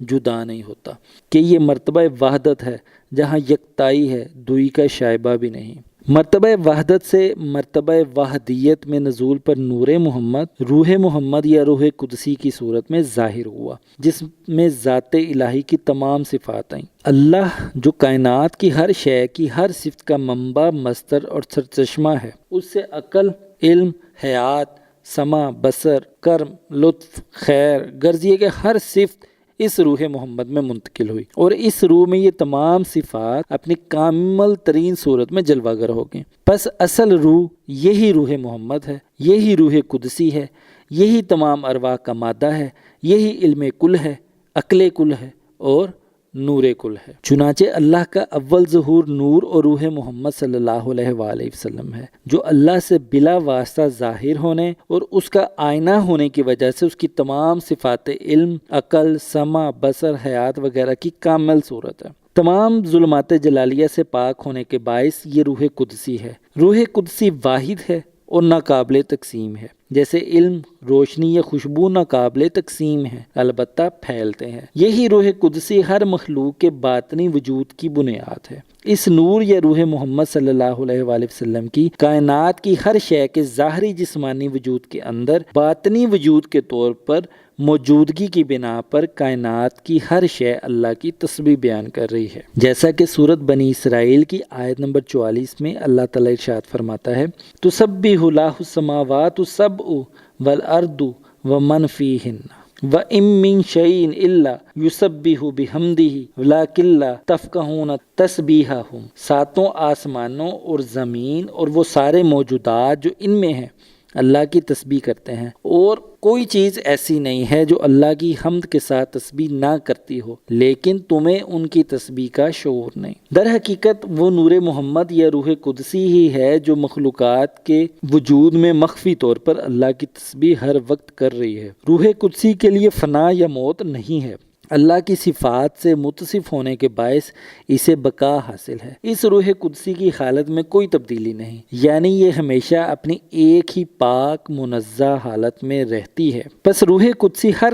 جدا نہیں ہوتا، کہ یہ مرتبہ وحدت ہے جہاں یکتائی ہے، دوئی کا شائبہ بھی نہیں۔ مرتبہ وحدت سے مرتبہ وحدیت میں نزول پر نور محمد روح محمد یا روح قدسی کی صورت میں ظاہر ہوا، جس میں ذات الہی کی تمام صفات آئیں۔ اللہ جو کائنات کی ہر شے کی ہر صفت کا منبع، مصدر اور سرچشمہ ہے، اس سے عقل، علم، حیات، سمع، بصر، کرم، لطف، خیر، غرضیے کے ہر صفت اس روح محمد میں منتقل ہوئی، اور اس روح میں یہ تمام صفات اپنی کامل ترین صورت میں جلوہ گر ہو گئیں۔ پس اصل روح یہی روح محمد ہے، یہی روح قدسی ہے، یہی تمام ارواح کا مادہ ہے، یہی علم کل ہے، عقل کل ہے اور نور کل ہے۔ چنانچہ اللہ کا اول ظہور نور اور روح محمد صلی اللہ علیہ وآلہ وسلم ہے، جو اللہ سے بلا واسطہ ظاہر ہونے اور اس کا آئینہ ہونے کی وجہ سے اس کی تمام صفات علم، عقل، سمع، بصر، حیات وغیرہ کی کامل صورت ہے۔ تمام ظلمات جلالیہ سے پاک ہونے کے باعث یہ روح قدسی ہے۔ روح قدسی واحد ہے اور ناقابل تقسیم ہے، جیسے علم، روشنی یا خوشبو ناقابل تقسیم ہے، البتہ پھیلتے ہیں۔ یہی روح قدسی ہر مخلوق کے باطنی وجود کی بنیاد ہے۔ اس نور یا روح محمد صلی اللہ علیہ وآلہ وسلم کی کائنات کی ہر شے کے ظاہری جسمانی وجود کے اندر باطنی وجود کے طور پر موجودگی کی بنا پر کائنات کی ہر شے اللہ کی تسبیح بیان کر رہی ہے، جیسا کہ سورۃ بنی اسرائیل کی آیت نمبر 44 میں اللہ تعالیٰ ارشاد فرماتا ہے تسبح لہ السماوات السبع والارض ومن فیہن وَإِن مِّن شَيْءٍ إِلَّا يُسَبِّحُ بِحَمْدِهِ وَلَٰكِن لَّا تَفْقَهُونَ تَسْبِيحَهُمْ، ساتوں آسمانوں اور زمین اور وہ سارے موجودات جو ان میں ہیں اللہ کی تسبیح کرتے ہیں، اور کوئی چیز ایسی نہیں ہے جو اللہ کی حمد کے ساتھ تسبیح نہ کرتی ہو، لیکن تمہیں ان کی تسبیح کا شعور نہیں۔ در حقیقت وہ نور محمد یا روح قدسی ہی ہے جو مخلوقات کے وجود میں مخفی طور پر اللہ کی تسبیح ہر وقت کر رہی ہے۔ روح قدسی کے لیے فنا یا موت نہیں ہے، اللہ کی صفات سے متصف ہونے کے باعث اسے بقا حاصل ہے۔ اس روح قدسی کی حالت میں کوئی تبدیلی نہیں، یعنی یہ ہمیشہ اپنی ایک ہی پاک منزہ حالت میں رہتی ہے۔ پس روح قدسی ہر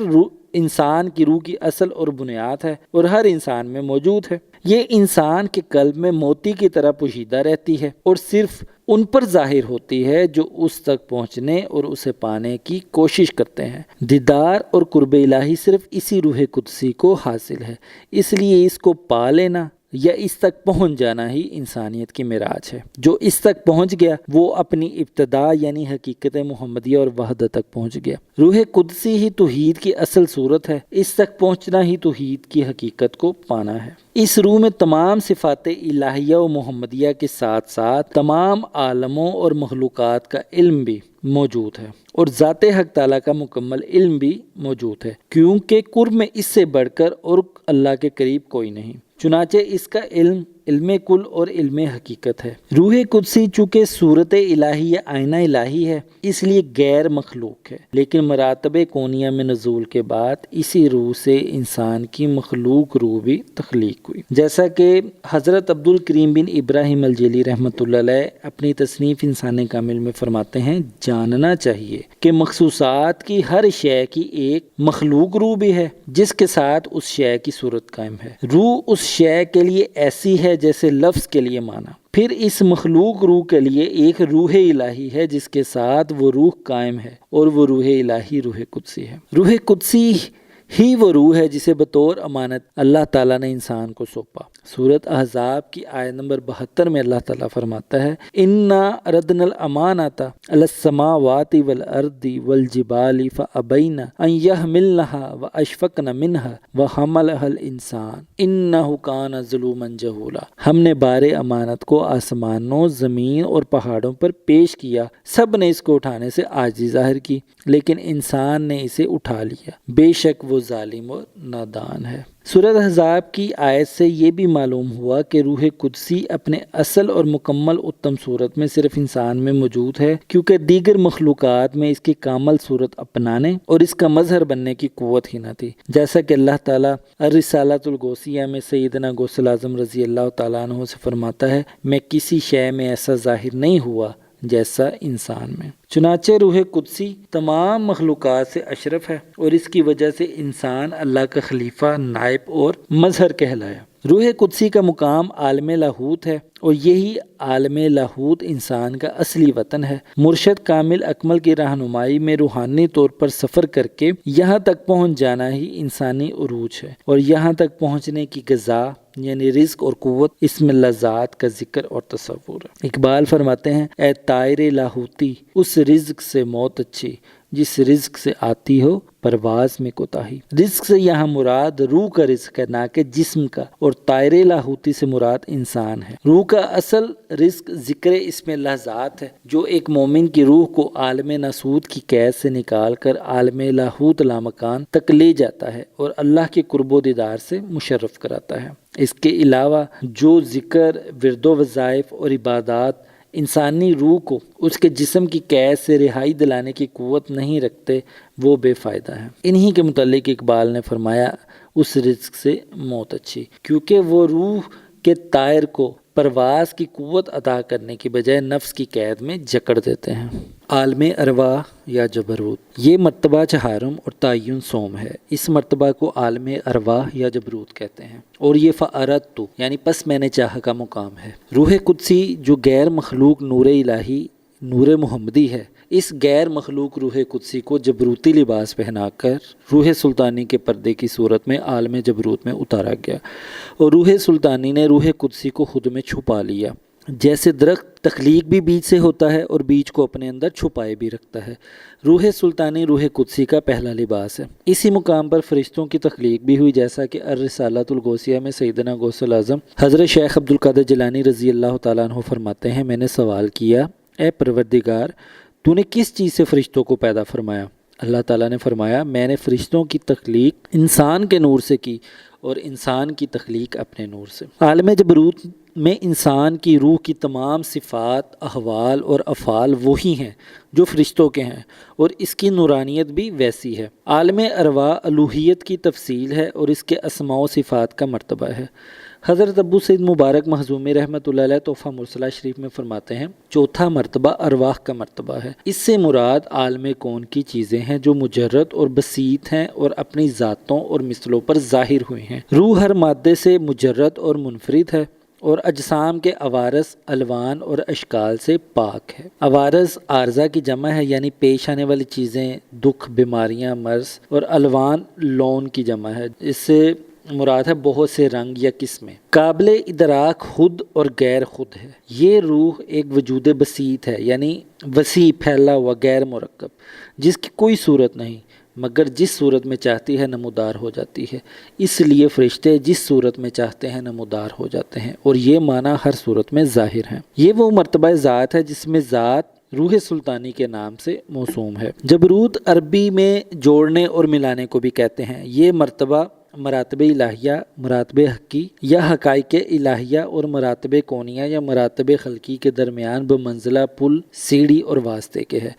انسان کی روح کی اصل اور بنیاد ہے اور ہر انسان میں موجود ہے۔ یہ انسان کے قلب میں موتی کی طرح پوشیدہ رہتی ہے اور صرف ان پر ظاہر ہوتی ہے جو اس تک پہنچنے اور اسے پانے کی کوشش کرتے ہیں۔ دیدار اور قرب الہی صرف اسی روح قدسی کو حاصل ہے، اس لیے اس کو پا لینا یا اس تک پہنچ جانا ہی انسانیت کی معراج ہے۔ جو اس تک پہنچ گیا وہ اپنی ابتدا یعنی حقیقت محمدیہ اور وحدت تک پہنچ گیا۔ روح قدسی ہی توحید کی اصل صورت ہے، اس تک پہنچنا ہی توحید کی حقیقت کو پانا ہے۔ اس روح میں تمام صفات الہیہ و محمدیہ کے ساتھ ساتھ تمام عالموں اور مخلوقات کا علم بھی موجود ہے، اور ذات حق تعالیٰ کا مکمل علم بھی موجود ہے، کیونکہ قرب میں اس سے بڑھ کر اور اللہ کے قریب کوئی نہیں۔ چنانچہ اس کا علم علم کل اور علم حقیقت ہے۔ روح قدسی چونکہ صورت الہی یا آئینہ الہی ہے اس لیے غیر مخلوق ہے، لیکن مراتب کونیہ میں نزول کے بعد اسی روح سے انسان کی مخلوق روح بھی تخلیق ہوئی، جیسا کہ حضرت عبد الکریم بن ابراہیم الجیلی رحمۃ اللہ علیہ اپنی تصنیف انسان کامل میں فرماتے ہیں جاننا چاہیے کہ مخصوصات کی ہر شے کی ایک مخلوق روح بھی ہے جس کے ساتھ اس شے کی صورت قائم ہے۔ روح اس شے کے لیے ایسی ہے جیسے لفظ کے لیے معنی۔ پھر اس مخلوق روح کے لیے ایک روح الہی ہے جس کے ساتھ وہ روح قائم ہے، اور وہ روح الہی روح قدسی ہے۔ روح قدسی ہی وہ روح ہے جسے بطور امانت اللہ تعالیٰ نے انسان کو سونپا۔ سورۃ احزاب کی آیت نمبر 72 میں اللہ تعالیٰ فرماتا ہے اِنَّا عَرَضْنَا الْأَمَانَةَ عَلَى السَّمَاوَاتِ وَالْأَرْضِ وَالْجِبَالِ فَأَبَيْنَ أَن يَحْمِلْنَهَا وَأَشْفَقْنَ مِنْهَا وَحَمَلَهَا الْإِنسَانُ إِنَّهُ كَانَ ظَلُومًا جَهُولًا۔ ہم نے بار امانت کو آسمانوں، زمین اور پہاڑوں پر پیش کیا، سب نے اس کو اٹھانے سے عاجزی ظاہر کی، لیکن انسان نے اسے اٹھا لیا، بے شک وہ وہ ظالم اور نادان ہے۔ سورۃ احزاب کی آیت سے یہ بھی معلوم ہوا کہ روح قدسی اپنے اصل اور مکمل اتم صورت میں صرف انسان میں موجود ہے، کیونکہ دیگر مخلوقات میں اس کی کامل صورت اپنانے اور اس کا مظہر بننے کی قوت ہی نہ تھی، جیسا کہ اللہ تعالیٰ الرسالۃ الغوثیہ میں سیدنا غوث اعظم رضی اللہ تعالیٰ عنہ سے فرماتا ہے، میں کسی شے میں ایسا ظاہر نہیں ہوا جیسا انسان میں۔ چنانچہ روح قدسی تمام مخلوقات سے اشرف ہے اور اس کی وجہ سے انسان اللہ کا خلیفہ، نائب اور مظہر کہلایا۔ روح قدسی کا مقام عالم لاہوت ہے اور یہی عالم لاہوت انسان کا اصلی وطن ہے۔ مرشد کامل اکمل کی رہنمائی میں روحانی طور پر سفر کر کے یہاں تک پہنچ جانا ہی انسانی عروج ہے، اور یہاں تک پہنچنے کی غذا یعنی رزق اور قوت اس میں لذات کا ذکر اور تصور ہے۔ اقبال فرماتے ہیں، اے طائر لاہوتی اس رزق سے موت اچھی، جس رزق سے آتی ہو پرواز میں کوتاہی۔ رزق سے یہاں مراد روح کا رزق ہے، نہ کہ جسم کا، اور طائر لاہوتی سے مراد انسان ہے۔ روح کا اصل رزق ذکر اس میں لذات ہے، جو ایک مومن کی روح کو عالم ناسوت کی قید سے نکال کر عالم لاہوت لامکان تک لے جاتا ہے اور اللہ کے قرب و دیدار سے مشرف کراتا ہے۔ اس کے علاوہ جو ذکر، ورد و وظائف اور عبادات انسانی روح کو اس کے جسم کی قید سے رہائی دلانے کی قوت نہیں رکھتے، وہ بے فائدہ ہیں۔ انہی کے متعلق اقبال نے فرمایا، اس رزق سے موت اچھی، کیونکہ وہ روح کے طائر کو پرواز کی قوت عطا کرنے کی بجائے نفس کی قید میں جکڑ دیتے ہیں۔ عالم ارواح یا جبروت، یہ مرتبہ چہارم اور تعین سوم ہے۔ اس مرتبہ کو عالم ارواح یا جبروت کہتے ہیں، اور یہ فَأَرَدْتُ یعنی پس میں نے چاہا کا مقام ہے۔ روح قدسی جو غیر مخلوق نور الہی، نور محمدی ہے، اس غیر مخلوق روح قدسی کو جبروتی لباس پہنا کر روح سلطانی کے پردے کی صورت میں عالم جبروت میں اتارا گیا، اور روح سلطانی نے روح قدسی کو خود میں چھپا لیا۔ جیسے درخت تخلیق بھی بیج سے ہوتا ہے اور بیج کو اپنے اندر چھپائے بھی رکھتا ہے، روح سلطانی روح قدسی کا پہلا لباس ہے۔ اسی مقام پر فرشتوں کی تخلیق بھی ہوئی، جیسا کہ الرسالۃ الغوثیہ میں سیدنا غوث الاعظم حضرت شیخ عبد القادر جیلانی رضی اللہ تعالیٰ عنہ فرماتے ہیں، میں نے سوال کیا، اے پروردگار، تو نے کس چیز سے فرشتوں کو پیدا فرمایا؟ اللہ تعالیٰ نے فرمایا، میں نے فرشتوں کی تخلیق انسان کے نور سے کی اور انسان کی تخلیق اپنے نور سے۔ عالم جبروت میں انسان کی روح کی تمام صفات، احوال اور افعال وہی ہیں جو فرشتوں کے ہیں، اور اس کی نورانیت بھی ویسی ہے۔ عالم ارواح الوہیت کی تفصیل ہے اور اس کے اسماء و صفات کا مرتبہ ہے۔ حضرت ابو سعید مبارک مخزومی رحمۃ اللہ علیہ تحفہ مرسلہ شریف میں فرماتے ہیں، چوتھا مرتبہ ارواح کا مرتبہ ہے۔ اس سے مراد عالم کون کی چیزیں ہیں جو مجرد اور بسیط ہیں اور اپنی ذاتوں اور مثلوں پر ظاہر ہوئی ہیں۔ روح ہر مادے سے مجرد اور منفرد ہے اور اجسام کے عوارض، الوان اور اشکال سے پاک ہے۔ عوارض عارضہ کی جمع ہے، یعنی پیش آنے والی چیزیں، دکھ، بیماریاں، مرض، اور الوان لون کی جمع ہے، اس سے مراد ہے بہت سے رنگ یا قسمیں۔ قابل ادراک خود اور غیر خود ہے۔ یہ روح ایک وجود بسیط ہے، یعنی وسیع، پھیلا ہوا، غیر مرکب، جس کی کوئی صورت نہیں، مگر جس صورت میں چاہتی ہے نمودار ہو جاتی ہے۔ اس لیے فرشتے جس صورت میں چاہتے ہیں نمودار ہو جاتے ہیں، اور یہ معنی ہر صورت میں ظاہر ہیں۔ یہ وہ مرتبہ ذات ہے جس میں ذات روح سلطانی کے نام سے موسوم ہے۔ جبروت عربی میں جوڑنے اور ملانے کو بھی کہتے ہیں۔ یہ مرتبہ مراتب الہیہ، مراتب حقی یا حقائق الہیہ اور مراتب کونیہ یا مراتب خلقی کے درمیان بمنزلہ پل، سیڑھی اور واسطے کے ہے،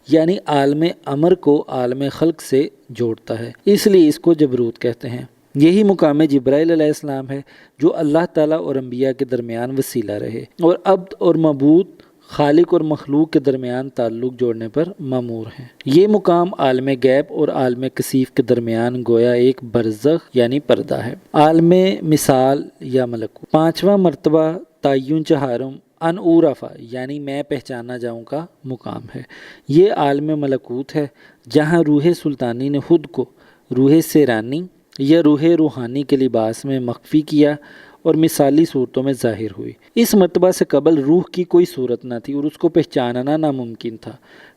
یعنی عالم امر کو عالم خلق سے جوڑتا ہے، اس لیے اس کو جبروت کہتے ہیں۔ یہی مقام جبرائیل علیہ السلام ہے جو اللہ تعالیٰ اور انبیاء کے درمیان وسیلہ رہے اور عبد اور معبود، خالق اور مخلوق کے درمیان تعلق جوڑنے پر مامور ہیں۔ یہ مقام عالم غیب اور عالم کثیف کے درمیان گویا ایک برزخ یعنی پردہ ہے۔ عالم مثال یا ملکوت۔ پانچواں مرتبہ تعین چہارم ان اورفا یعنی میں پہچانا جاؤں کا مقام ہے۔ یہ عالم ملکوت ہے جہاں روح سلطانی نے خود کو روح سیرانی یا روح روحانی کے لباس میں مخفی کیا اور مثالی صورتوں میں ظاہر ہوئی۔ اس مرتبہ سے قبل روح کی کوئی صورت نہ تھی اور اس کو پہچاننا ناممکن تھا،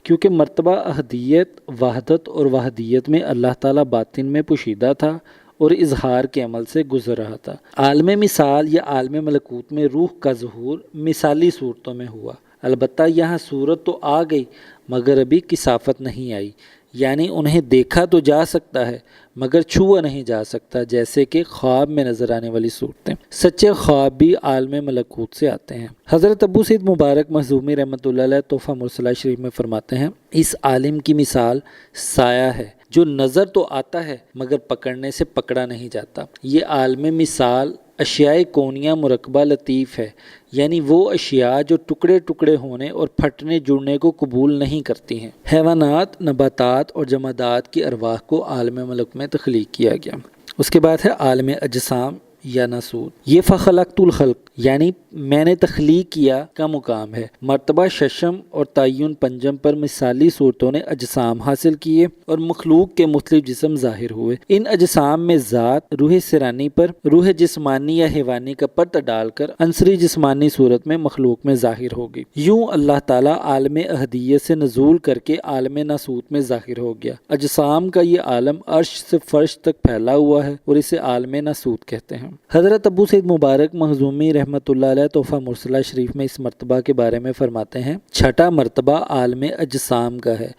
کیونکہ مرتبہ احدیت، وحدت اور وحدیت میں اللہ تعالیٰ باطن میں پوشیدہ تھا اور اظہار کے عمل سے گزر رہا تھا۔ عالم مثال یا عالم ملکوت میں روح کا ظہور مثالی صورتوں میں ہوا، البتہ یہاں صورت تو آ گئی مگر ابھی کثافت نہیں آئی، یعنی انہیں دیکھا تو جا سکتا ہے مگر چھوا نہیں جا سکتا، جیسے کہ خواب میں نظر آنے والی صورتیں۔ سچے خواب بھی عالم ملکوت سے آتے ہیں۔ حضرت ابو سعید مبارک مخزومی رحمۃ اللہ علیہ تحفہ مرسلہ شریف میں فرماتے ہیں، اس عالم کی مثال سایہ ہے جو نظر تو آتا ہے مگر پکڑنے سے پکڑا نہیں جاتا۔ یہ عالم مثال اشیاء کونیہ مرکبہ لطیف ہے، یعنی وہ اشیاء جو ٹکڑے ٹکڑے ہونے اور پھٹنے جڑنے کو قبول نہیں کرتی ہیں۔ حیوانات، نباتات اور جمادات کی ارواح کو عالم ملک میں تخلیق کیا گیا۔ اس کے بعد ہے عالم اجسام یا ناسوت۔ یہ فخلقت الخلق یعنی میں نے تخلیق کیا کا مقام ہے۔ مرتبہ ششم اور تعین پنجم پر مثالی صورتوں نے اجسام حاصل کیے اور مخلوق کے مختلف جسم ظاہر ہوئے۔ ان اجسام میں ذات روح سرانی پر روح جسمانی یا حیوانی کا پرت ڈال کر عنصری جسمانی صورت میں مخلوق میں ظاہر ہوگی۔ یوں اللہ تعالیٰ عالم احدیت سے نزول کر کے عالم ناسوت میں ظاہر ہو گیا۔ اجسام کا یہ عالم عرش سے فرش تک پھیلا ہوا ہے اور اسے عالم ناسوت کہتے ہیں۔ حضرت ابو سعید مبارک مخزومی رحمۃ اللہ علیہ تحفہ مرسلہ شریف میں اس مرتبہ کے بارے میں فرماتے ہیں، چھٹا مرتبہ عالم اجسام کا ہے۔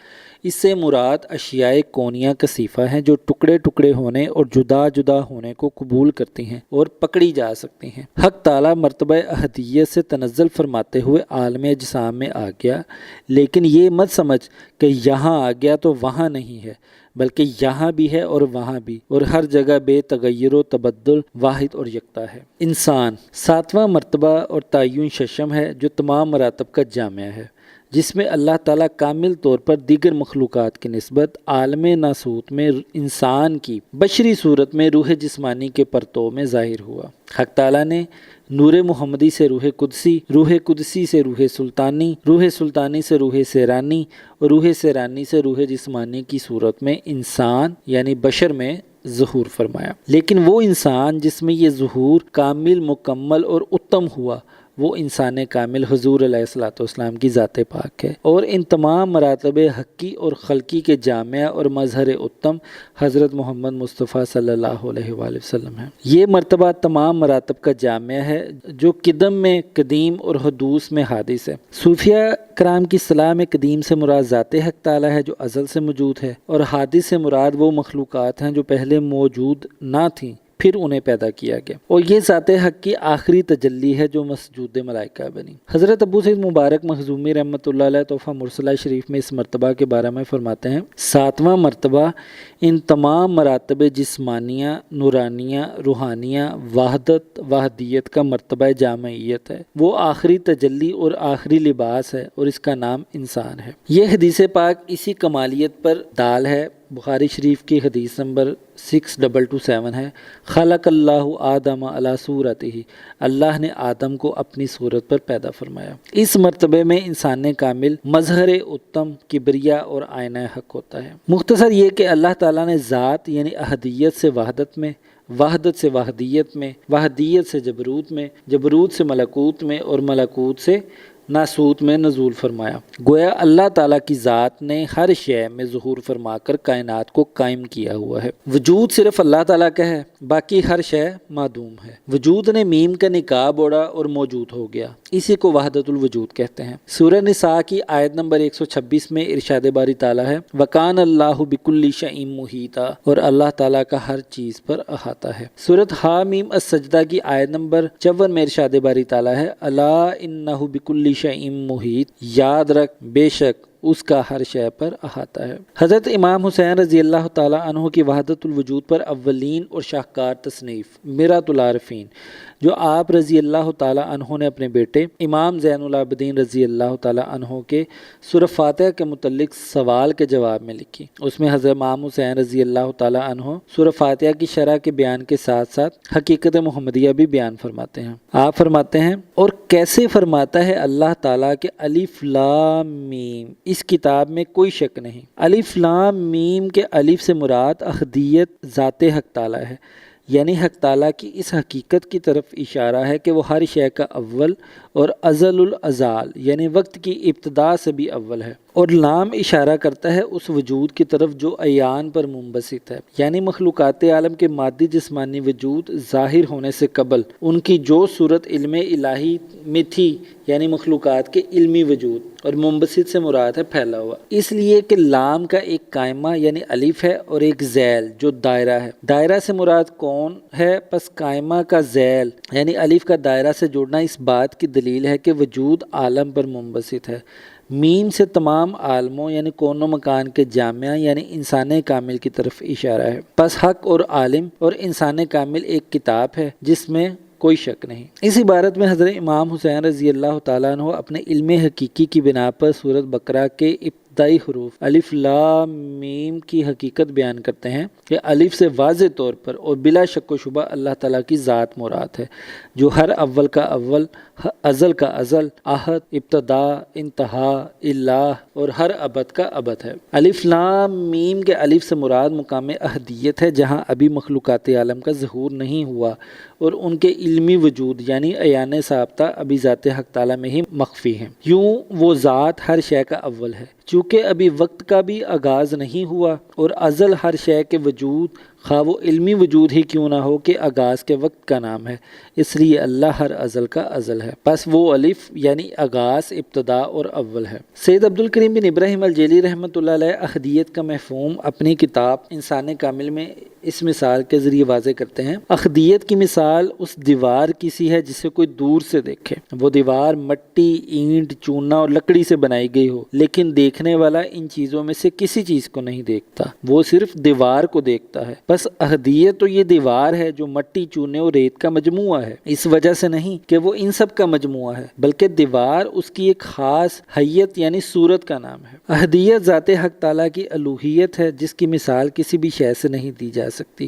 اس سے مراد اشیاء کونیہ کثیفہ ہیں جو ٹکڑے ٹکڑے ہونے اور جدا جدا ہونے کو قبول کرتی ہیں اور پکڑی جا سکتی ہیں۔ حق تعالیٰ مرتبہ احدیت سے تنزل فرماتے ہوئے عالم اجسام میں آ گیا، لیکن یہ مت سمجھ کہ یہاں آ گیا تو وہاں نہیں ہے، بلکہ یہاں بھی ہے اور وہاں بھی، اور ہر جگہ بے تغیر و تبدل واحد اور یکتا ہے۔ انسان ساتواں مرتبہ اور تعین ششم ہے جو تمام مراتب کا جامعہ ہے، جس میں اللہ تعالیٰ کامل طور پر دیگر مخلوقات کی نسبت عالم ناسوت میں انسان کی بشری صورت میں روح جسمانی کے پرتو میں ظاہر ہوا۔ حق تعالیٰ نے نور محمدی سے روح قدسی، روح قدسی سے روح سلطانی، روح سلطانی سے روح سیرانی اور روح سیرانی سے روح جسمانی کی صورت میں انسان یعنی بشر میں ظہور فرمایا۔ لیکن وہ انسان جس میں یہ ظہور کامل، مکمل اور اتم ہوا، وہ انسان کامل حضور علیہ الصلوۃ والسلام کی ذات پاک ہے، اور ان تمام مراتب حقی اور خلقی کے جامعہ اور مظہر اتم حضرت محمد مصطفیٰ صلی اللہ علیہ وآلہ وسلم ہے۔ یہ مرتبہ تمام مراتب کا جامعہ ہے جو قدم میں قدیم اور حدوث میں حادث ہے۔ صوفیہ کرام کی اصطلاح میں قدیم سے مراد ذات حق تعالیٰ ہے جو ازل سے موجود ہے، اور حادث سے مراد وہ مخلوقات ہیں جو پہلے موجود نہ تھیں پھر انہیں پیدا کیا گیا، اور یہ ذات حق کی آخری تجلی ہے جو مسجود ملائکہ بنی۔ حضرت ابو سعید مبارک مخزومی رحمۃ اللہ علیہ تحفہ مرسلہ شریف میں اس مرتبہ کے بارے میں فرماتے ہیں، ساتواں مرتبہ ان تمام مراتب جسمانیہ، نورانیہ، روحانیہ، وحدت، وحدیت کا مرتبہ جامعیت ہے۔ وہ آخری تجلی اور آخری لباس ہے اور اس کا نام انسان ہے۔ یہ حدیث پاک اسی کمالیت پر دال ہے۔ بخاری شریف کی حدیث نمبر 6227 ہے، خلق اللہ آدم علی صورتہ، اللہ نے آدم کو اپنی صورت پر پیدا فرمایا۔ اس مرتبے میں انسان کامل مظہر اتم، کبریا اور آئینہ حق ہوتا ہے۔ مختصر یہ کہ اللہ تعالیٰ نے ذات یعنی احدیت سے وحدت میں، وحدت سے وحدیت میں، وحدیت سے جبروت میں، جبروت سے ملکوت میں اور ملکوت سے ناسوت میں نزول فرمایا۔ گویا اللہ تعالیٰ کی ذات نے ہر شے میں ظہور فرما کر کائنات کو قائم کیا ہوا ہے۔ وجود صرف اللہ تعالیٰ کا ہے، باقی ہر شے معدوم ہے۔ وجود نے میم کا نقاب اوڑھا اور موجود ہو گیا، اسی کو وحدت الوجود کہتے ہیں۔ سورہ نساء کی آیت نمبر 126 میں ارشاد باری تعالیٰ ہے، وَكَانَ اللَّهُ بِكُلِّ شَيْءٍ مُحِيطًا، اور اللہ تعالیٰ کا ہر چیز پر احاطہ ہے۔ سورۃ حامیم السجدہ کی آیت نمبر 54 میں ارشاد باری تعالیٰ ہے، الا انہ بکل شیء محیط، یاد رکھ بے شک اس کا ہر شے پر احاطہ ہے۔ حضرت امام حسین رضی اللہ تعالیٰ عنہ کی وحدت الوجود پر اولین اور شاہکار تصنیف میرات العارفین، جو آپ رضی اللہ تعالیٰ عنہ نے اپنے بیٹے امام زین العابدین رضی اللہ تعالیٰ عنہ کے سورہ فاتحہ کے متعلق سوال کے جواب میں لکھی۔ اس میں حضرت امام حسین رضی اللہ تعالیٰ عنہ سورہ فاتحہ کی شرح کے بیان کے ساتھ ساتھ حقیقت محمدیہ بھی بیان فرماتے ہیں۔ آپ فرماتے ہیں، اور کیسے فرماتا ہے اللہ تعالیٰ کہ الف لام میم، اس کتاب میں کوئی شک نہیں۔ الف لام میم کے الف سے مراد احدیت ذات حق تعالیٰ ہے، یعنی حق تعالیٰ کی اس حقیقت کی طرف اشارہ ہے کہ وہ ہر شے کا اول اور ازل الازال یعنی وقت کی ابتدا سے بھی اول ہے، اور لام اشارہ کرتا ہے اس وجود کی طرف جو عیان پر منبسط ہے، یعنی مخلوقات عالم کے مادی جسمانی وجود ظاہر ہونے سے قبل ان کی جو صورت علم الہی میں تھی، یعنی مخلوقات کے علمی وجود، اور منبسط سے مراد ہے پھیلا ہوا، اس لیے کہ لام کا ایک قائمہ یعنی الف ہے اور ایک ذیل جو دائرہ ہے۔ دائرہ سے مراد کون ہے؟ پس قائمہ کا ذیل یعنی الف کا دائرہ سے جڑنا اس بات کی دلیل ہے کہ وجود عالم پر منبسط ہے۔ میم سے تمام عالموں یعنی کون و مکان کے جامعہ یعنی انسان کامل کی طرف اشارہ ہے۔ پس حق اور عالم اور انسان کامل ایک کتاب ہے جس میں کوئی شک نہیں۔ اس عبارت میں حضرت امام حسین رضی اللہ تعالیٰ عنہ اپنے علم حقیقی کی بنا پر سورۃ بقرہ کے ابتدائی حروف الف لام میم کی حقیقت بیان کرتے ہیں کہ الف سے واضح طور پر اور بلا شک و شبہ اللہ تعالیٰ کی ذات مراد ہے، جو ہر اول کا اول، ازل کا ازل، احد، ابتدا، انتہا، الہ اور ہر ابد کا ابد ہے۔ الف لام میم کے الف سے مراد مقام احدیت ہے، جہاں ابھی مخلوقات عالم کا ظہور نہیں ہوا اور ان کے علمی وجود یعنی عیان ثابتہ ابھی ذات حق تعالیٰ میں ہی مخفی ہیں۔ یوں وہ ذات ہر شے کا اول ہے، چونکہ ابھی وقت کا بھی آغاز نہیں ہوا، اور ازل ہر شے کے وجود خواہ وہ علمی وجود ہی کیوں نہ ہو کہ آغاز کے وقت کا نام ہے، اس لیے اللہ ہر ازل کا ازل ہے۔ پس وہ الف یعنی آغاز، ابتدا اور اول ہے۔ سید عبدالکریم بن ابراہیم الجیلی رحمۃ اللہ علیہ احدیت کا مفہوم اپنی کتاب انسان کامل میں اس مثال کے ذریعے واضح کرتے ہیں۔ احدیت کی مثال اس دیوار کی سی ہے جسے کوئی دور سے دیکھے۔ وہ دیوار مٹی، اینٹ، چونا اور لکڑی سے بنائی گئی ہو، لیکن دیکھنے والا ان چیزوں میں سے کسی چیز کو نہیں دیکھتا، وہ صرف دیوار کو دیکھتا ہے۔ بس احدیت تو یہ دیوار ہے جو مٹی، چونے اور ریت کا مجموعہ ہے، اس وجہ سے نہیں کہ وہ ان سب کا مجموعہ ہے، بلکہ دیوار اس کی ایک خاص حیت یعنی صورت کا نام ہے۔ احدیت ذات حق تعالیٰ کی الوہیت ہے جس کی مثال کسی بھی شے سے نہیں دی جا سکتی،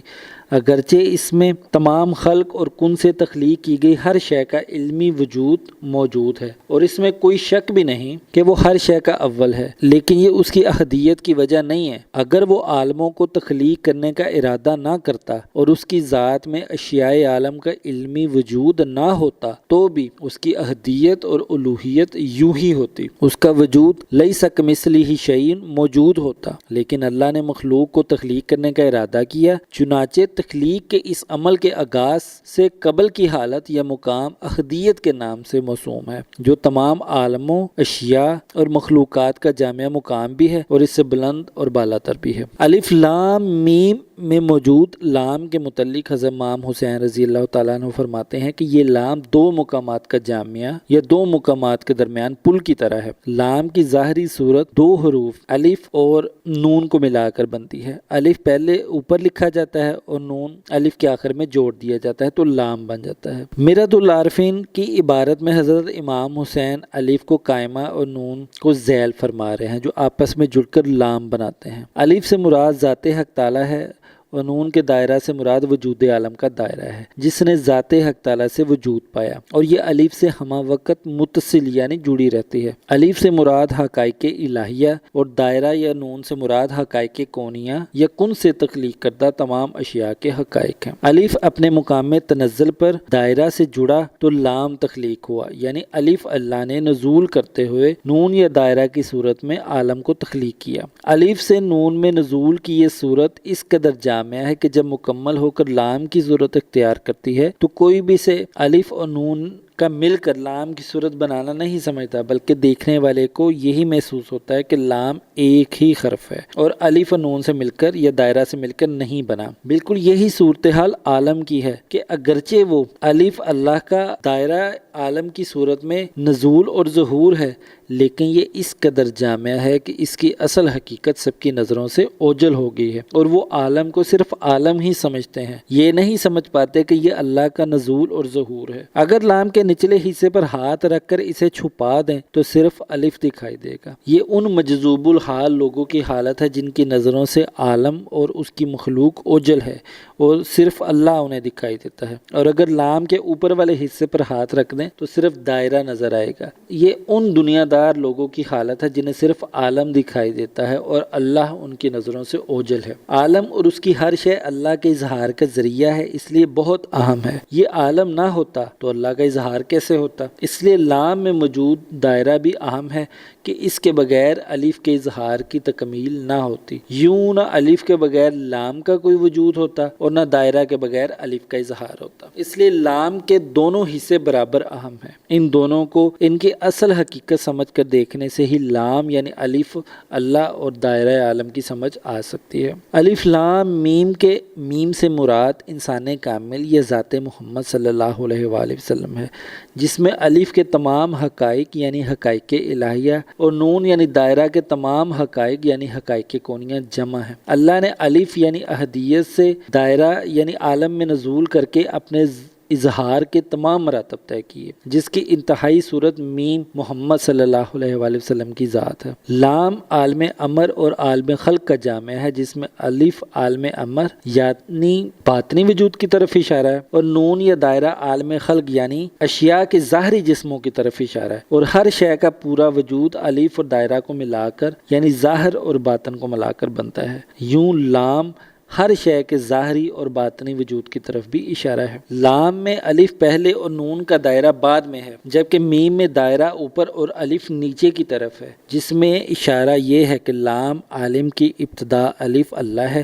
اگرچہ اس میں تمام خلق اور کن سے تخلیق کی گئی ہر شے کا علمی وجود موجود ہے، اور اس میں کوئی شک بھی نہیں کہ وہ ہر شے کا اول ہے، لیکن یہ اس کی احدیت کی وجہ نہیں ہے۔ اگر وہ عالموں کو تخلیق کرنے کا ارادہ نہ کرتا اور اس کی ذات میں اشیاء عالم کا علمی وجود نہ ہوتا تو بھی اس کی احدیت اور الوہیت یوں ہی ہوتی، اس کا وجود لیس کمثلہ شیء موجود ہوتا، لیکن اللہ نے مخلوق کو تخلیق کرنے کا ارادہ کیا، چنانچہ تخلیق کے اس عمل کے آغاز سے قبل کی حالت یا مقام احدیت کے نام سے موسوم ہے، جو تمام عالموں، اشیاء اور مخلوقات کا جامع مقام بھی ہے اور اس سے بلند اور بالاتر بھی ہے۔ الف لام میم میں موجود لام کے متعلق حضرت امام حسین رضی اللہ تعالیٰ عنہ فرماتے ہیں کہ یہ لام دو مقامات کا جامعہ یا دو مقامات کے درمیان پل کی طرح ہے۔ لام کی ظاہری صورت دو حروف الف اور نون کو ملا کر بنتی ہے۔ الف پہلے اوپر لکھا جاتا ہے اور نون الف کے آخر میں جوڑ دیا جاتا ہے تو لام بن جاتا ہے۔ مراد العارفین کی عبارت میں حضرت امام حسین الف کو قائمہ اور نون کو ذیل فرما رہے ہیں جو آپس میں جڑ کر لام بناتے ہیں۔ الف سے مراد ذات حق تعالیٰ ہے اور نون کے دائرہ سے مراد وجود عالم کا دائرہ ہے جس نے ذات حق تعالیٰ سے وجود پایا، اور یہ الف سے ہمہ وقت متصل یعنی جڑی رہتی ہے۔ الف سے مراد حقائق الہیہ اور دائرہ یا نون سے مراد حقائق کونیہ یا کن سے تخلیق کردہ تمام اشیاء کے حقائق ہیں۔ الف اپنے مقام تنزل پر دائرہ سے جڑا تو لام تخلیق ہوا، یعنی الف اللہ نے نزول کرتے ہوئے نون یا دائرہ کی صورت میں عالم کو تخلیق کیا۔ الف سے نون میں نزول کی یہ صورت اس قدر جامع ہے کہ جب مکمل ہو کر لام کی صورت اختیار کرتی ہے تو کوئی بھی سے الف اور نون کا مل کر لام کی صورت بنانا نہیں سمجھتا، بلکہ دیکھنے والے کو یہی محسوس ہوتا ہے کہ لام ایک ہی حرف ہے اور الف اور نون سے مل کر یا دائرہ سے مل کر نہیں بنا۔ بالکل یہی صورتحال عالم کی ہے کہ اگرچہ وہ الف اللہ کا دائرہ عالم کی صورت میں نزول اور ظہور ہے، لیکن یہ اس قدر جامع ہے کہ اس کی اصل حقیقت سب کی نظروں سے اوجھل ہو گئی ہے، اور وہ عالم کو صرف عالم ہی سمجھتے ہیں، یہ نہیں سمجھ پاتے کہ یہ اللہ کا نزول اور ظہور ہے۔ اگر لام کے نچلے حصے پر ہاتھ رکھ کر اسے چھپا دیں تو صرف الف دکھائی دے گا۔ یہ ان مجذوب الحال لوگوں کی حالت ہے جن کی نظروں سے عالم اور اس کی مخلوق اوجھل ہے اور صرف اللہ انہیں دکھائی دیتا ہے، اور اگر لام کے اوپر والے حصے پر ہاتھ رکھ دیں تو صرف دائرہ نظر آئے گا۔ یہ ان دنیا دار لوگوں کی حالت ہے جنہیں صرف عالم دکھائی دیتا ہے اور اللہ ان کی نظروں سے اوجھل ہے۔ عالم اور اس کی ہر شے اللہ کے اظہار کا ذریعہ ہے، اس لیے بہت اہم ہے۔ یہ عالم نہ ہوتا تو اللہ کا اظہار اظہار کیسے ہوتا؟ اس لیے لام میں موجود دائرہ بھی اہم ہے کہ اس کے بغیر الف کے اظہار کی تکمیل نہ ہوتی۔ یوں نہ الف کے بغیر لام کا کوئی وجود ہوتا اور نہ دائرہ کے بغیر الف کا اظہار ہوتا۔ اس لیے لام کے دونوں حصے برابر اہم ہیں۔ ان دونوں کو ان کی اصل حقیقت سمجھ کر دیکھنے سے ہی لام یعنی الف اللہ اور دائرہ عالم کی سمجھ آ سکتی ہے۔ الف لام میم کے میم سے مراد انسان کامل یا ذات محمد صلی اللہ علیہ وآلہ وسلم ہے، جس میں الف کے تمام حقائق یعنی حقائق الہیہ اور نون یعنی دائرہ کے تمام حقائق یعنی حقائق کونیہ جمع ہے۔ اللہ نے الف یعنی احدیت سے دائرہ یعنی عالم میں نزول کر کے اپنے اظہار کے تمام مراتب طے کیے، جس کی انتہائی صورت میم محمد صلی اللہ علیہ وآلہ وسلم کی ذات ہے۔ لام عالم امر اور عالم خلق کا جامع ہے، جس میں الف عالم امر یعنی باطنی وجود کی طرف اشارہ ہے اور نون یا دائرہ عالم خلق یعنی اشیاء کے ظاہری جسموں کی طرف اشارہ ہے، اور ہر شے کا پورا وجود الف اور دائرہ کو ملا کر یعنی ظاہر اور باطن کو ملا کر بنتا ہے۔ یوں لام ہر شے کے ظاہری اور باطنی وجود کی طرف بھی اشارہ ہے۔ لام میں الف پہلے اور نون کا دائرہ بعد میں ہے، جبکہ میم میں دائرہ اوپر اور الف نیچے کی طرف ہے، جس میں اشارہ یہ ہے کہ لام عالم کی ابتدا الف اللہ ہے،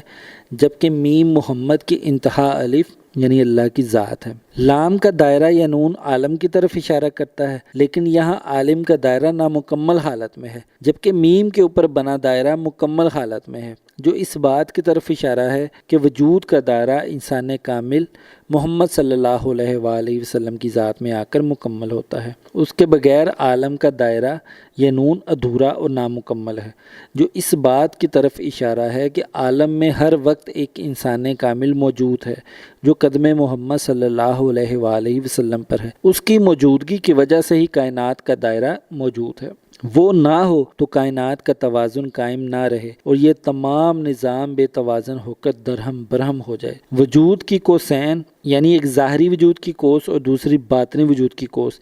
جبکہ میم محمد کی انتہا الف یعنی اللہ کی ذات ہے۔ لام کا دائرہ یا نون عالم کی طرف اشارہ کرتا ہے، لیکن یہاں عالم کا دائرہ نامکمل حالت میں ہے، جبکہ میم کے اوپر بنا دائرہ مکمل حالت میں ہے، جو اس بات کی طرف اشارہ ہے کہ وجود کا دائرہ انسان کامل محمد صلی اللہ علیہ وآلہ وسلم کی ذات میں آ کر مکمل ہوتا ہے۔ اس کے بغیر عالم کا دائرہ یہ نون ادھورا اور نامکمل ہے، جو اس بات کی طرف اشارہ ہے کہ عالم میں ہر وقت ایک انسان کامل موجود ہے جو قدم محمد صلی اللہ علیہ وآلہ وسلم پر ہے۔ اس کی موجودگی کی وجہ سے ہی کائنات کا دائرہ موجود ہے۔ وہ نہ ہو تو کائنات کا توازن قائم نہ رہے اور یہ تمام نظام بے توازن ہو کر درہم برہم ہو جائے۔ وجود کی کوسین یعنی ایک ظاہری وجود کی کوس اور دوسری باطنی وجود کی کوس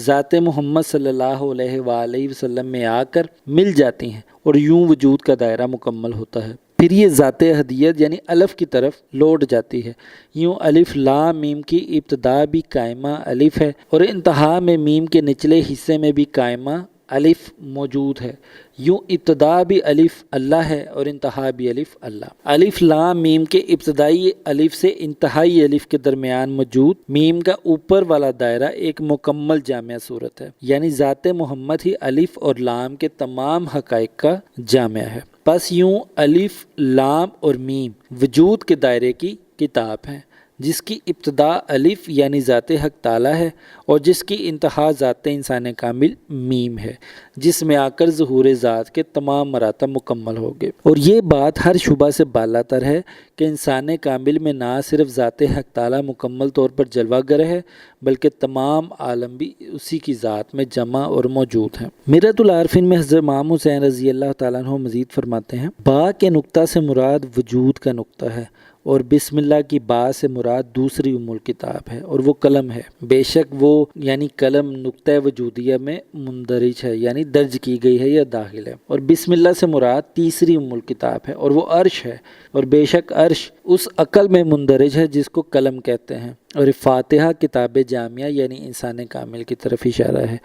ذات محمد صلی اللہ علیہ وآلہ وسلم میں آ کر مل جاتی ہیں اور یوں وجود کا دائرہ مکمل ہوتا ہے۔ پھر یہ ذات احدیت یعنی الف کی طرف لوٹ جاتی ہے۔ یوں الف لام میم کی ابتدا بھی قائمہ الف ہے اور انتہا میں میم کے نچلے حصے میں بھی قائمہ الف موجود ہے۔ یوں ابتدا بھی الف اللہ ہے اور انتہا بھی الف اللہ۔ الف لام میم کے ابتدائی الف سے انتہائی الف کے درمیان موجود میم کا اوپر والا دائرہ ایک مکمل جامع صورت ہے، یعنی ذات محمد ہی الف اور لام کے تمام حقائق کا جامع ہے۔ پس یوں الف لام اور میم وجود کے دائرے کی کتاب ہیں، جس کی ابتدا الف یعنی ذات حق تعالی ہے اور جس کی انتہا ذات انسان کامل میم ہے، جس میں آ کر ظہور ذات کے تمام مراتب مکمل ہو گئے۔ اور یہ بات ہر شبہ سے بالا تر ہے کہ انسان کامل میں نہ صرف ذات حق تعالی مکمل طور پر جلوہ گر ہے، بلکہ تمام عالم بھی اسی کی ذات میں جمع اور موجود ہیں۔ میرۃ العارفین میں حضرت امام حسین رضی اللہ تعالیٰ عنہ مزید فرماتے ہیں، با کے نقطہ سے مراد وجود کا نقطہ ہے اور بسم اللہ کی با سے مراد دوسری ام الکتاب ہے اور وہ قلم ہے۔ بے شک وہ یعنی قلم نقطہ وجودیہ میں مندرج ہے، یعنی درج کی گئی ہے یا داخل ہے، اور بسم اللہ سے مراد تیسری ام الکتاب ہے اور وہ عرش ہے، اور بے شک عرش اس عقل میں مندرج ہے جس کو قلم کہتے ہیں، اور فاتحہ کتاب جامعہ یعنی انسان کامل کی طرف اشارہ ہے،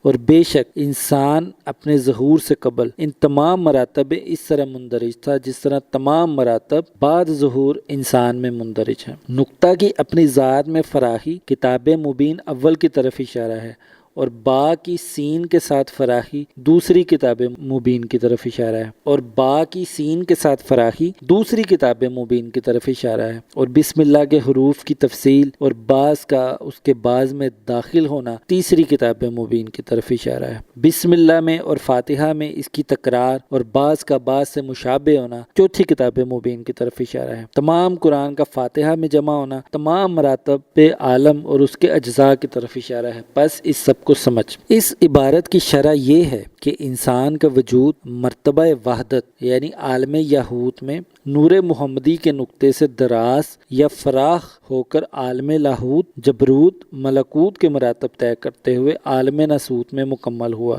اور بے شک انسان اپنے ظہور سے قبل ان تمام مراتب اس طرح مندرج تھا جس طرح تمام مراتب بعد ظہور انسان میں مندرج ہیں۔ نقطہ کی اپنی ذات میں فراخی کتاب مبین اول کی طرف اشارہ ہے، اور با کی سین کے ساتھ فراخی دوسری کتاب مبین کی طرف اشارہ ہے، اور با کی سین کے ساتھ فراخی دوسری کتاب مبین کی طرف اشارہ ہے، اور بسم اللہ کے حروف کی تفصیل اور بعض کا اس کے بعض میں داخل ہونا تیسری کتاب مبین کی طرف اشارہ ہے۔ بسم اللہ میں اور فاتحہ میں اس کی تکرار اور بعض کا بعض سے مشابہ ہونا چوتھی کتاب مبین کی طرف اشارہ ہے۔ تمام قرآن کا فاتحہ میں جمع ہونا تمام مراتب عالم اور اس کے اجزاء کی طرف اشارہ ہے۔ پس اس سب کو سمجھ۔ اس عبارت کی شرح یہ ہے کہ انسان کا وجود مرتبہ وحدت یعنی عالم یاہوت میں نور محمدی کے نقطے سے دراز یا فراخ ہو کر عالم لاہوت جبروت ملکوت کے مراتب طے کرتے ہوئے عالم ناسوت میں مکمل ہوا،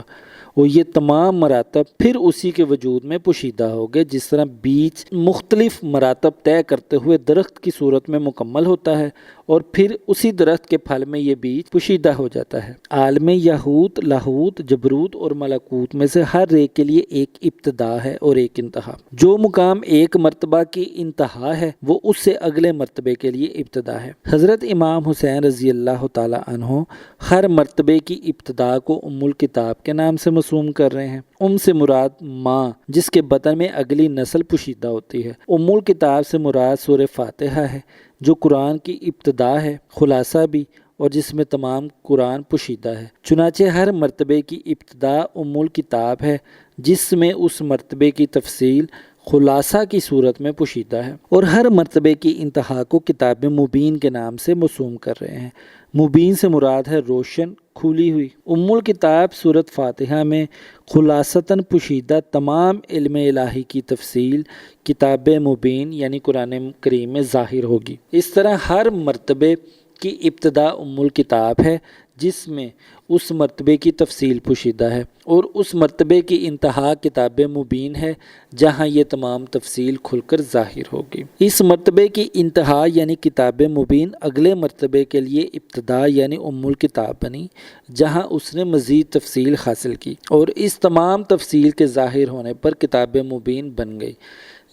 اور یہ تمام مراتب پھر اسی کے وجود میں پوشیدہ ہو گئے، جس طرح بیج مختلف مراتب طے کرتے ہوئے درخت کی صورت میں مکمل ہوتا ہے اور پھر اسی درخت کے پھل میں یہ بیج پوشیدہ ہو جاتا ہے۔ عالم یاہوت، لاہوت، جبروت اور ملکوت میں سے ہر ایک کے لیے ایک ابتدا ہے اور ایک انتہا۔ جو مقام ایک مرتبہ کی انتہا ہے وہ اس سے اگلے مرتبے کے لیے ابتدا ہے۔ حضرت امام حسین رضی اللہ تعالی عنہ ہر مرتبے کی ابتدا کو ام الکتاب کے نام سے موسوم کر رہے ہیں۔ سے مراد ماں جس کے بطن میں اگلی نسل پوشیدہ ہوتی ہے۔ ام الکتاب سے مراد سورہ فاتحہ ہے جو قرآن کی ابتدا ہے، خلاصہ بھی، اور جس میں تمام قرآن پوشیدہ ہے۔ چنانچہ ہر مرتبے کی ابتدا ام الکتاب ہے جس میں اس مرتبے کی تفصیل خلاصہ کی صورت میں پوشیدہ ہے، اور ہر مرتبے کی انتہا کو کتاب مبین کے نام سے موسوم کر رہے ہیں۔ مبین سے مراد ہے روشن، کھلی ہوئی۔ ام الکتاب سورۃ فاتحہ میں خلاصتاً پوشیدہ تمام علم الہی کی تفصیل کتاب مبین یعنی قرآن کریم میں ظاہر ہوگی۔ اس طرح ہر مرتبے کی ابتدا ام الکتاب ہے جس میں اس مرتبے کی تفصیل پوشیدہ ہے، اور اس مرتبے کی انتہا کتاب مبین ہے جہاں یہ تمام تفصیل کھل کر ظاہر ہوگی۔ اس مرتبے کی انتہا یعنی کتاب مبین اگلے مرتبے کے لیے ابتدا یعنی ام الکتاب بنی جہاں اس نے مزید تفصیل حاصل کی، اور اس تمام تفصیل کے ظاہر ہونے پر کتاب مبین بن گئی۔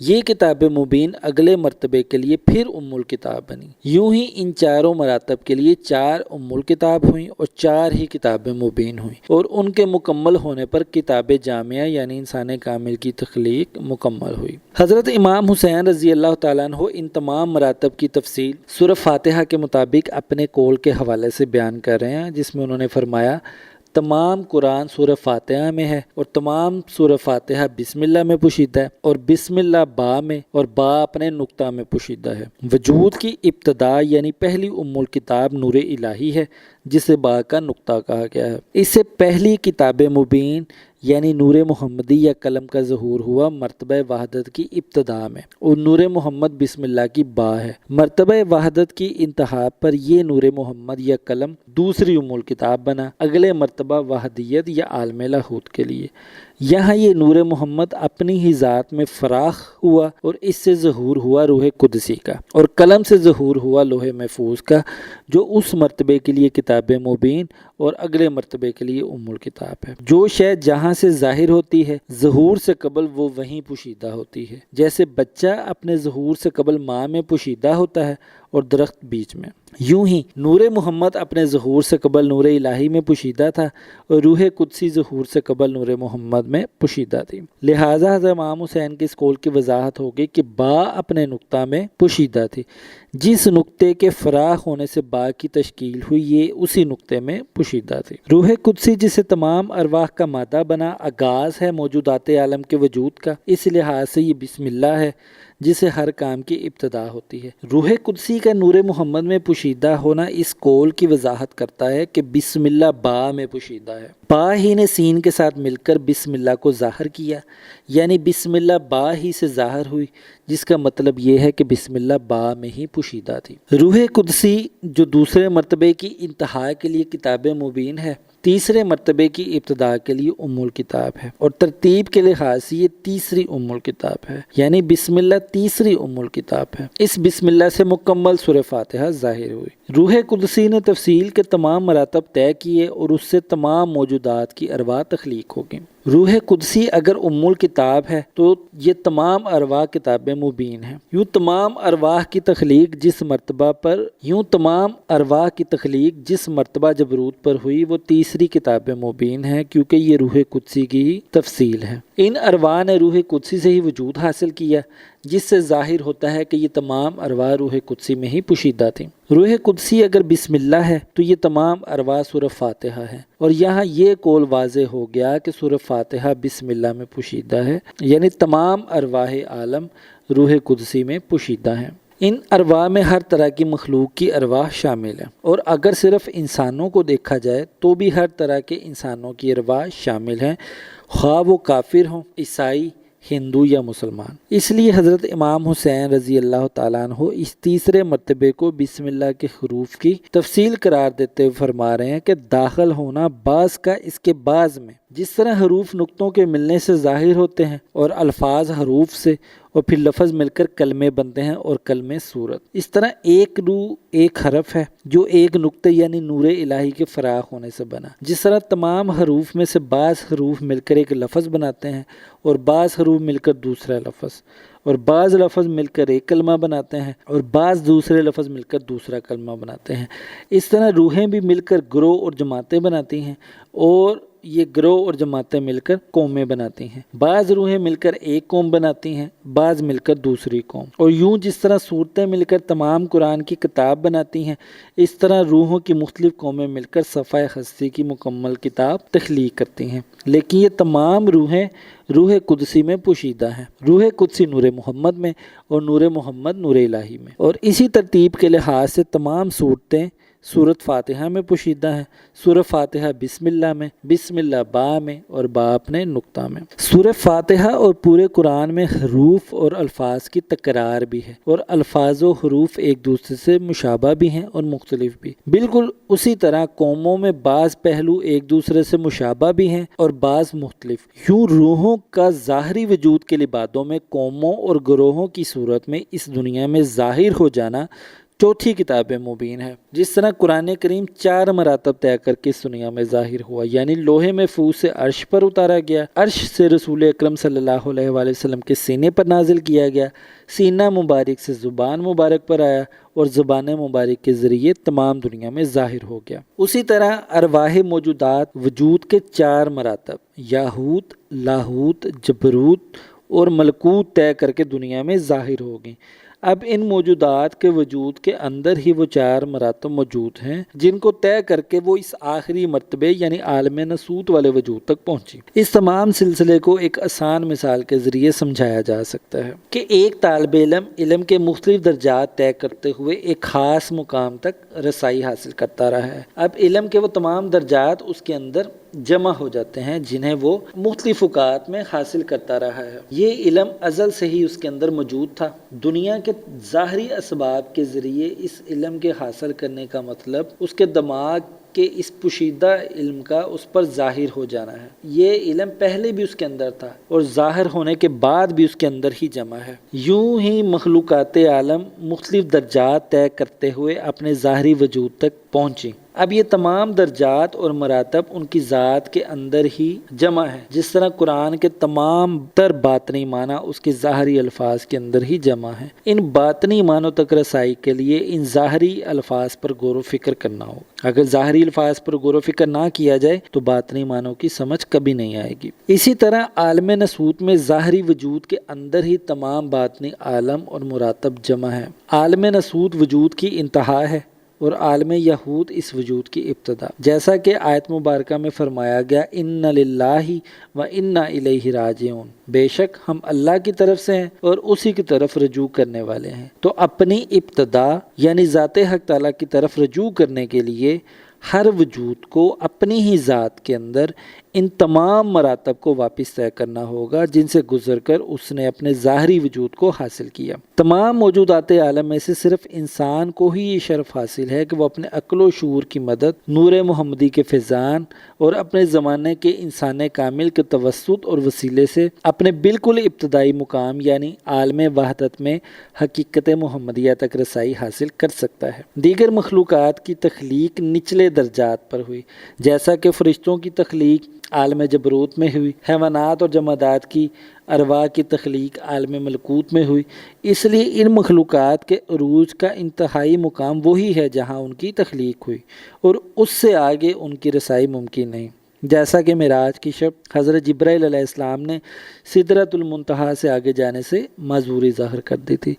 یہ کتاب مبین اگلے مرتبے کے لیے پھر ام الکتاب بنی۔ یوں ہی ان چاروں مراتب کے لیے 4 ام الکتاب ہوئیں اور 4 ہی کتاب مبین ہوئیں، اور ان کے مکمل ہونے پر کتاب جامعہ یعنی انسان کامل کی تخلیق مکمل ہوئی۔ حضرت امام حسین رضی اللہ تعالیٰ عنہ ان تمام مراتب کی تفصیل سورہ فاتحہ کے مطابق اپنے قول کے حوالے سے بیان کر رہے ہیں، جس میں انہوں نے فرمایا تمام قرآن سورہ فاتحہ میں ہے، اور تمام سورہ فاتحہ بسم اللہ میں پوشیدہ ہے، اور بسم اللہ با میں، اور با اپنے نقطہ میں پوشیدہ ہے۔ وجود کی ابتدا یعنی پہلی ام الکتاب نور الہی ہے جسے با کا نقطہ کہا گیا ہے۔ اس سے پہلی کتاب مبین یعنی نور محمدی یا قلم کا ظہور ہوا مرتبہ وحدت کی ابتدا میں، اور نور محمد بسم اللہ کی با ہے۔ مرتبہ وحدت کی انتہا پر یہ نور محمد یا قلم دوسری ام الکتاب بنا اگلے مرتبہ وحدیت یا عالم لاہوت کے لیے۔ یہاں یہ نور محمد اپنی ہی ذات میں فراخ ہوا، اور اس سے ظہور ہوا روح قدسی کا، اور قلم سے ظہور ہوا لوح محفوظ کا، جو اس مرتبے کے لیے کتاب مبین اور اگلے مرتبے کے لیے ام الکتاب ہے۔ جو شے جہاں سے ظاہر ہوتی ہے ظہور سے قبل وہ وہیں پوشیدہ ہوتی ہے، جیسے بچہ اپنے ظہور سے قبل ماں میں پوشیدہ ہوتا ہے اور درخت بیچ میں۔ یوں ہی نور محمد اپنے ظہور سے قبل نور الہی میں پوشیدہ تھا، اور روح قدسی ظہور سے قبل نور محمد میں پوشیدہ تھی۔ لہٰذا حضرت امام حسین کے اس قول کی وضاحت ہوگی کہ با اپنے نقطہ میں پوشیدہ تھی۔ جس نقطے کے فراخ ہونے سے با کی تشکیل ہوئی یہ اسی نقطے میں پوشیدہ تھی۔ روح قدسی جسے تمام ارواح کا مادہ بنا آغاز ہے موجودات عالم کے وجود کا، اس لحاظ سے یہ بسم اللہ ہے جسے ہر کام کی ابتدا ہوتی ہے۔ روح قدسی کا نور محمد میں پوشیدہ ہونا اس قول کی وضاحت کرتا ہے کہ بسم اللہ با میں پوشیدہ ہے۔ با ہی نے سین کے ساتھ مل کر بسم اللہ کو ظاہر کیا، یعنی بسم اللہ با ہی سے ظاہر ہوئی، جس کا مطلب یہ ہے کہ بسم اللہ با میں ہی پوشیدہ تھی۔ روح قدسی جو دوسرے مرتبے کی انتہا کے لیے کتاب مبین ہے، تیسرے مرتبے کی ابتدا کے لیے ام الکتاب ہے، اور ترتیب کے لحاظ سے یہ تیسری ام الکتاب ہے، یعنی بسم اللہ تیسری ام الکتاب ہے۔ اس بسم اللہ سے مکمل سورہ فاتحہ ظاہر ہوئی۔ روح قدسی نے تفصیل کے تمام مراتب طے کیے، اور اس سے تمام موجودات کی ارواح تخلیق ہوگی۔ روح قدسی اگر ام الکتاب ہے تو یہ تمام ارواح کتاب مبین ہے۔ یوں تمام ارواح کی تخلیق جس مرتبہ جبروت پر ہوئی وہ تیسری کتاب مبین ہے، کیونکہ یہ روح قدسی کی ہی تفصیل ہے۔ ان ارواح نے روح قدسی سے ہی وجود حاصل کیا، جس سے ظاہر ہوتا ہے کہ یہ تمام ارواح روح قدسی میں ہی پوشیدہ تھیں۔ روح قدسی اگر بسم اللہ ہے تو یہ تمام ارواح سورہ فاتحہ ہے، اور یہاں یہ قول واضح ہو گیا کہ سورہ فاتحہ بسم اللہ میں پوشیدہ ہے، یعنی تمام ارواح عالم روح قدسی میں پوشیدہ ہیں۔ ان ارواح میں ہر طرح کی مخلوق کی ارواح شامل ہیں، اور اگر صرف انسانوں کو دیکھا جائے تو بھی ہر طرح کے انسانوں کی ارواح شامل ہیں، خواہ وہ کافر ہوں، عیسائی، ہندو یا مسلمان۔ اس لیے حضرت امام حسین رضی اللہ تعالیٰ عنہ اس تیسرے مرتبے کو بسم اللہ کے حروف کی تفصیل قرار دیتے ہوئے فرما رہے ہیں کہ داخل ہونا بعض کا اس کے بعض میں جس طرح حروف نقطوں کے ملنے سے ظاہر ہوتے ہیں اور الفاظ حروف سے اور پھر لفظ مل کر کلمے بنتے ہیں اور کلمے صورت، اس طرح ایک روح ایک حرف ہے جو ایک نقطے یعنی نور الہی کے فراخ ہونے سے بنا۔ جس طرح تمام حروف میں سے بعض حروف مل کر ایک لفظ بناتے ہیں اور بعض حروف مل کر دوسرا لفظ، اور بعض لفظ مل کر ایک کلمہ بناتے ہیں اور بعض دوسرے لفظ مل کر دوسرا کلمہ بناتے ہیں، اس طرح روحیں بھی مل کر گروہ اور جماعتیں بناتی ہیں اور یہ گروہ اور جماعتیں مل کر قومیں بناتی ہیں۔ بعض روحیں مل کر ایک قوم بناتی ہیں، بعض مل کر دوسری قوم، اور یوں جس طرح صورتیں مل کر تمام قرآن کی کتاب بناتی ہیں، اس طرح روحوں کی مختلف قومیں مل کر صفحہ ہستی کی مکمل کتاب تخلیق کرتی ہیں۔ لیکن یہ تمام روحیں روح قدسی میں پوشیدہ ہیں، روح قدسی نور محمد میں اور نور محمد نور الہی میں، اور اسی ترتیب کے لحاظ سے تمام صورتیں سورت فاتحہ میں پوشیدہ ہیں، سورہ فاتحہ بسم اللہ میں، بسم اللہ با میں اور با اپنے نقطہ میں۔ سورہ فاتحہ اور پورے قرآن میں حروف اور الفاظ کی تکرار بھی ہے، اور الفاظ و حروف ایک دوسرے سے مشابہ بھی ہیں اور مختلف بھی۔ بالکل اسی طرح قوموں میں بعض پہلو ایک دوسرے سے مشابہ بھی ہیں اور بعض مختلف۔ یوں روحوں کا ظاہری وجود کے لبادوں میں قوموں اور گروہوں کی صورت میں اس دنیا میں ظاہر ہو جانا چوتھی کتاب مبین ہے۔ جس طرح قرآن کریم 4 مراتب طے کر کے اس دنیا میں ظاہر ہوا، یعنی لوح محفوظ سے عرش پر اتارا گیا، عرش سے رسول اکرم صلی اللہ علیہ وآلہ وسلم کے سینے پر نازل کیا گیا، سینہ مبارک سے زبان مبارک پر آیا اور زبان مبارک کے ذریعے تمام دنیا میں ظاہر ہو گیا۔ اسی طرح ارواح موجودات وجود کے 4 مراتب یاہوت، لاہوت، جبروت اور ملکوت طے کر کے دنیا میں ظاہر ہو گئیں۔ اب ان موجودات کے وجود کے اندر ہی وہ 4 مراتب موجود ہیں جن کو طے کر کے وہ اس آخری مرتبے یعنی عالم ناسوت والے وجود تک پہنچی۔ اس تمام سلسلے کو ایک آسان مثال کے ذریعے سمجھایا جا سکتا ہے کہ ایک طالب علم کے مختلف درجات طے کرتے ہوئے ایک خاص مقام تک رسائی حاصل کرتا رہا ہے۔ اب علم کے وہ تمام درجات اس کے اندر جمع ہو جاتے ہیں جنہیں وہ مختلف اوقات میں حاصل کرتا رہا ہے۔ یہ علم ازل سے ہی اس کے اندر موجود تھا۔ دنیا کے ظاہری اسباب کے ذریعے اس علم کے حاصل کرنے کا مطلب اس کے دماغ کے اس پوشیدہ علم کا اس پر ظاہر ہو جانا ہے۔ یہ علم پہلے بھی اس کے اندر تھا اور ظاہر ہونے کے بعد بھی اس کے اندر ہی جمع ہے۔ یوں ہی مخلوقات عالم مختلف درجات طے کرتے ہوئے اپنے ظاہری وجود تک پہنچی۔ اب یہ تمام درجات اور مراتب ان کی ذات کے اندر ہی جمع ہے، جس طرح قرآن کے تمام تر باطنی معنی اس کے ظاہری الفاظ کے اندر ہی جمع ہیں۔ ان باطنی معنوں تک رسائی کے لیے ان ظاہری الفاظ پر غور و فکر کرنا ہوگا۔ اگر ظاہری الفاظ پر غور و فکر نہ کیا جائے تو باطنی معنوں کی سمجھ کبھی نہیں آئے گی۔ اسی طرح عالم ناسوت میں ظاہری وجود کے اندر ہی تمام باطنی عالم اور مراتب جمع ہیں۔ عالم ناسوت وجود کی انتہا ہے اور عالم یہود اس وجود کی ابتدا، جیسا کہ آیت مبارکہ میں فرمایا گیا اِنَّ لِلَّهِ وَإِنَّا إِلَيْهِ راجعون، بے شک ہم اللہ کی طرف سے ہیں اور اسی کی طرف رجوع کرنے والے ہیں۔ تو اپنی ابتدا یعنی ذات حق تعالیٰ کی طرف رجوع کرنے کے لیے ہر وجود کو اپنی ہی ذات کے اندر ان تمام مراتب کو واپس طے کرنا ہوگا جن سے گزر کر اس نے اپنے ظاہری وجود کو حاصل کیا۔ تمام موجودات عالم میں سے صرف انسان کو ہی یہ شرف حاصل ہے کہ وہ اپنے عقل و شعور کی مدد نور محمدی کے فیضان اور اپنے زمانے کے انسان کامل کے توسط اور وسیلے سے اپنے بالکل ابتدائی مقام یعنی عالم وحدت میں حقیقت محمدیہ تک رسائی حاصل کر سکتا ہے۔ دیگر مخلوقات کی تخلیق نچلے درجات پر ہوئی، جیسا کہ فرشتوں کی تخلیق عالم جبروت میں ہوئی، حیوانات اور جمادات کی ارواح کی تخلیق عالم ملکوت میں ہوئی۔ اس لیے ان مخلوقات کے عروج کا انتہائی مقام وہی ہے جہاں ان کی تخلیق ہوئی اور اس سے آگے ان کی رسائی ممکن نہیں، جیسا کہ معراج کی شب حضرت جبرائیل علیہ السلام نے سدرۃ المنتہا سے آگے جانے سے معذوری ظاہر کر دی تھی۔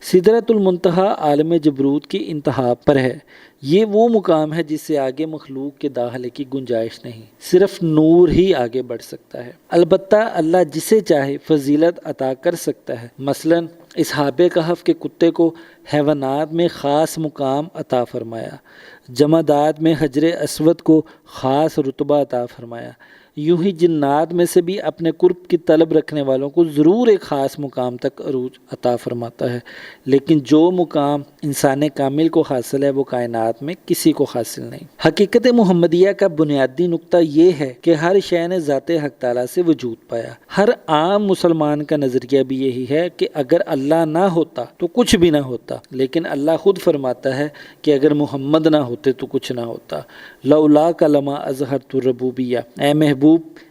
سدرۃ المنتہا عالم جبروت کی انتہا پر ہے۔ یہ وہ مقام ہے جس سے آگے مخلوق کے داخلے کی گنجائش نہیں، صرف نور ہی آگے بڑھ سکتا ہے۔ البتہ اللہ جسے چاہے فضیلت عطا کر سکتا ہے۔ مثلا اصحاب کہف کے کتے کو حیوانات میں خاص مقام عطا فرمایا، جمادات میں حجر اسود کو خاص رتبہ عطا فرمایا، یوں ہی جنات میں سے بھی اپنے قرب کی طلب رکھنے والوں کو ضرور ایک خاص مقام تک عروج عطا فرماتا ہے، لیکن جو مقام انسان کامل کو حاصل ہے وہ کائنات میں کسی کو حاصل نہیں۔ حقیقت محمدیہ کا بنیادی نقطہ یہ ہے کہ ہر شے نے ذات حق تعالیٰ سے وجود پایا۔ ہر عام مسلمان کا نظریہ بھی یہی ہے کہ اگر اللہ نہ ہوتا تو کچھ بھی نہ ہوتا، لیکن اللہ خود فرماتا ہے کہ اگر محمد نہ ہوتے تو کچھ نہ ہوتا۔ لولاک لما اظہرت الربوبیہ، اے محبوب،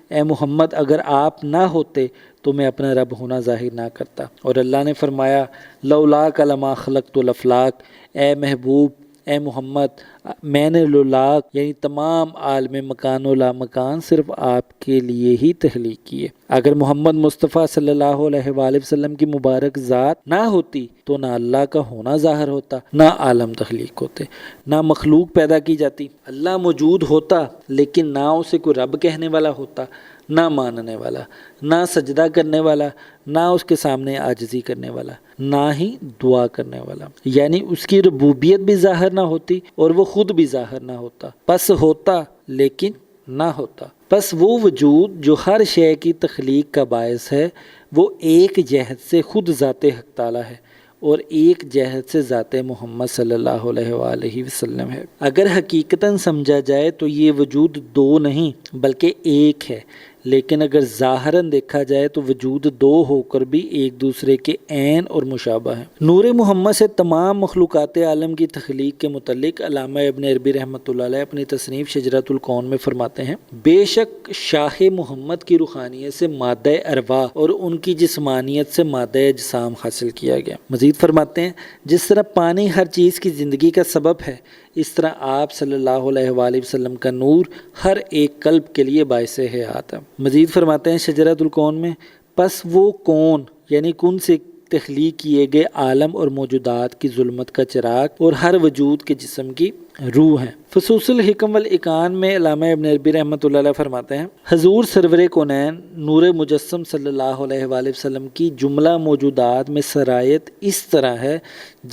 اے محمد، اگر آپ نہ ہوتے تو میں اپنا رب ہونا ظاہر نہ کرتا۔ اور اللہ نے فرمایا لولاک لما خلقت الافلاک، اے محبوب، اے محمد، میں نے لولاک یعنی تمام عالم مکان و لامکان صرف آپ کے لیے ہی تخلیق کیے۔ اگر محمد مصطفیٰ صلی اللہ علیہ وآلہ وسلم کی مبارک ذات نہ ہوتی تو نہ اللہ کا ہونا ظاہر ہوتا، نہ عالم تخلیق ہوتے، نہ مخلوق پیدا کی جاتی۔ اللہ موجود ہوتا لیکن نہ اسے کوئی رب کہنے والا ہوتا، نہ ماننے والا، نہ سجدہ کرنے والا، نہ اس کے سامنے عاجزی کرنے والا، نہ ہی دعا کرنے والا، یعنی اس کی ربوبیت بھی ظاہر نہ ہوتی اور وہ خود بھی ظاہر نہ ہوتا، پس ہوتا لیکن نہ ہوتا۔ پس وہ وجود جو ہر شے کی تخلیق کا باعث ہے وہ ایک جہت سے خود ذات حق تعالیٰ ہے اور ایک جہت سے ذات محمد صلی اللہ علیہ وآلہ وسلم ہے۔ اگر حقیقتاً سمجھا جائے تو یہ وجود دو نہیں بلکہ ایک ہے، لیکن اگر ظاہراً دیکھا جائے تو وجود دو ہو کر بھی ایک دوسرے کے عین اور مشابہ ہیں۔ نور محمد سے تمام مخلوقات عالم کی تخلیق کے متعلق علامہ ابن عربی رحمۃ اللہ علیہ اپنی تصنیف شجرۃ الکون میں فرماتے ہیں، بے شک شاہ محمد کی روحانیت سے مادہ ارواح اور ان کی جسمانیت سے مادہ اجسام حاصل کیا گیا۔ مزید فرماتے ہیں، جس طرح پانی ہر چیز کی زندگی کا سبب ہے، اس طرح آپ صلی اللہ علیہ وآلہ وسلم کا نور ہر ایک قلب کے لیے باعث حیات ہے۔ مزید فرماتے ہیں شجرۃ الکون میں، پس وہ کون یعنی کن سے تخلیق کیے گئے عالم اور موجودات کی ظلمت کا چراغ اور ہر وجود کے جسم کی روح ہیں۔ فصوص الحکم والإکان میں علامہ ابن عربی رحمۃ اللہ علیہ فرماتے ہیں، حضور سرور کونین نور مجسم صلی اللہ علیہ وآلہ وسلم کی جملہ موجودات میں سرایت اس طرح ہے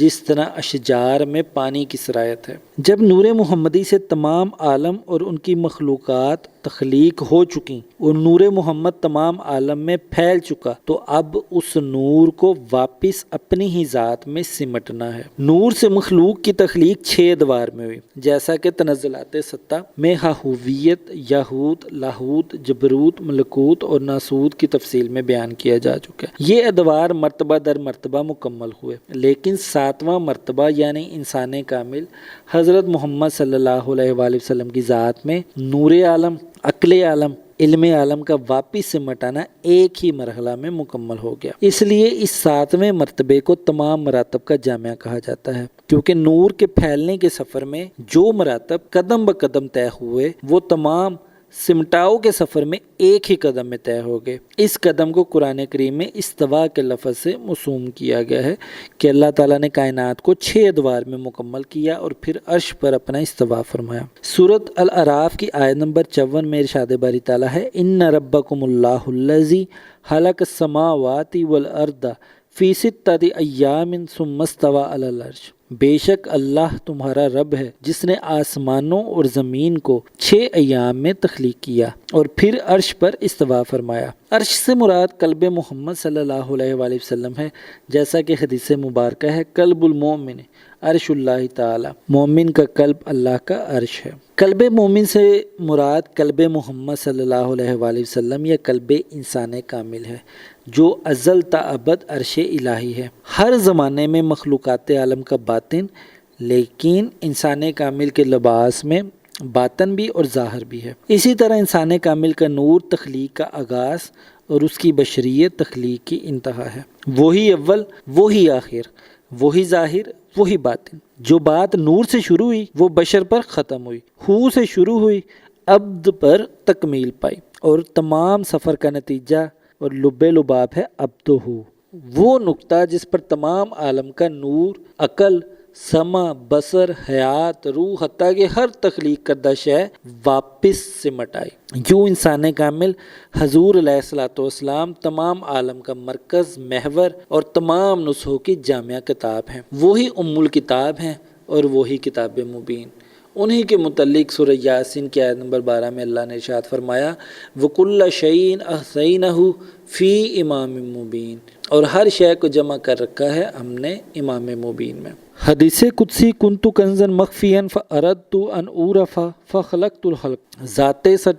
جس طرح اشجار میں پانی کی سرایت ہے۔ جب نور محمدی سے تمام عالم اور ان کی مخلوقات تخلیق ہو چکی اور نور محمد تمام عالم میں پھیل چکا تو اب اس نور کو واپس اپنی ہی ذات میں سمٹنا ہے۔ نور سے مخلوق کی تخلیق 6 ادوار میں ہوئی، جیسا کہ تنزلات ستہ میں ہہویت، یاہوت، لاہوت، جبروت، ملکوت اور ناسوت کی تفصیل میں بیان کیا جا چکا ہے۔ یہ ادوار مرتبہ در مرتبہ مکمل ہوئے، لیکن 7واں مرتبہ یعنی انسان کامل حضرت محمد صلی اللہ علیہ وآلہ وسلم کی ذات میں نور عالم، عقل عالم، علم عالم کا واپس سے مٹانا ایک ہی مرحلہ میں مکمل ہو گیا۔ اس لیے اس 7ویں مرتبے کو تمام مراتب کا جامعہ کہا جاتا ہے، کیونکہ نور کے پھیلنے کے سفر میں جو مراتب قدم بقدم طے ہوئے وہ تمام سمٹاؤ کے سفر میں ایک ہی قدم میں طے ہو گئے۔ اس قدم کو قرآن کریم میں استوا کے لفظ سے موسوم کیا گیا ہے کہ اللہ تعالیٰ نے کائنات کو 6 ادوار میں مکمل کیا اور پھر عرش پر اپنا استوا فرمایا۔ سورۃ الاعراف کی آیت نمبر 54 میں ارشاد باری تعالیٰ ہے، ان ربکم اللہ الذی خلق السماوات والارض فی 6 ایام ثم استوی علی العرش، بے شک اللہ تمہارا رب ہے جس نے آسمانوں اور زمین کو 6 ایام میں تخلیق کیا اور پھر عرش پر استوا فرمایا۔ عرش سے مراد قلب محمد صلی اللہ علیہ وآلہ وسلم ہے، جیسا کہ حدیث مبارکہ ہے، قلب المومن عرش اللہ تعالی، مومن کا قلب اللہ کا عرش ہے۔ قلب مومن سے مراد قلب محمد صلی اللہ علیہ وآلہ وسلم یا قلب انسان کامل ہے جو ازل تا ابد عرش الہی ہے، ہر زمانے میں مخلوقات عالم کا باطن، لیکن انسان کامل کے لباس میں باطن بھی اور ظاہر بھی ہے۔ اسی طرح انسان کامل کا نور تخلیق کا آغاز اور اس کی بشریت تخلیق کی انتہا ہے۔ وہی اول، وہی آخر، وہی ظاہر، وہی باطن۔ جو بات نور سے شروع ہوئی وہ بشر پر ختم ہوئی، ہو سے شروع ہوئی، عبد پر تکمیل پائی، اور تمام سفر کا نتیجہ اور لب لباب ہے عبد ہو، وہ نقطہ جس پر تمام عالم کا نور، عقل، سمع، بصر، حیات، روح، حتیٰ کہ ہر تخلیق کردہ شے واپس سمٹ آئی۔ یوں انسان کامل حضور علیہ الصلوۃ والسلام تمام عالم کا مرکز، محور اور تمام نسخوں کی جامعہ کتاب ہیں۔ وہی ام الکتاب ہیں اور وہی کتاب مبین، انہی کے متعلق سورہ یاسین کی آیت نمبر 12 میں اللہ نے ارشاد فرمایا وَكُلَّ شَيْءٍ أَحْصَيْنَاهُ فِي إِمَامٍ مُبِينٍ، اور ہر شے کو جمع کر رکھا ہے ہم نے امام مبین میں۔ حدیث قدسی کنت کنزا مخفیا فاردت ان اعرف فخلقت الخلق، ذات سر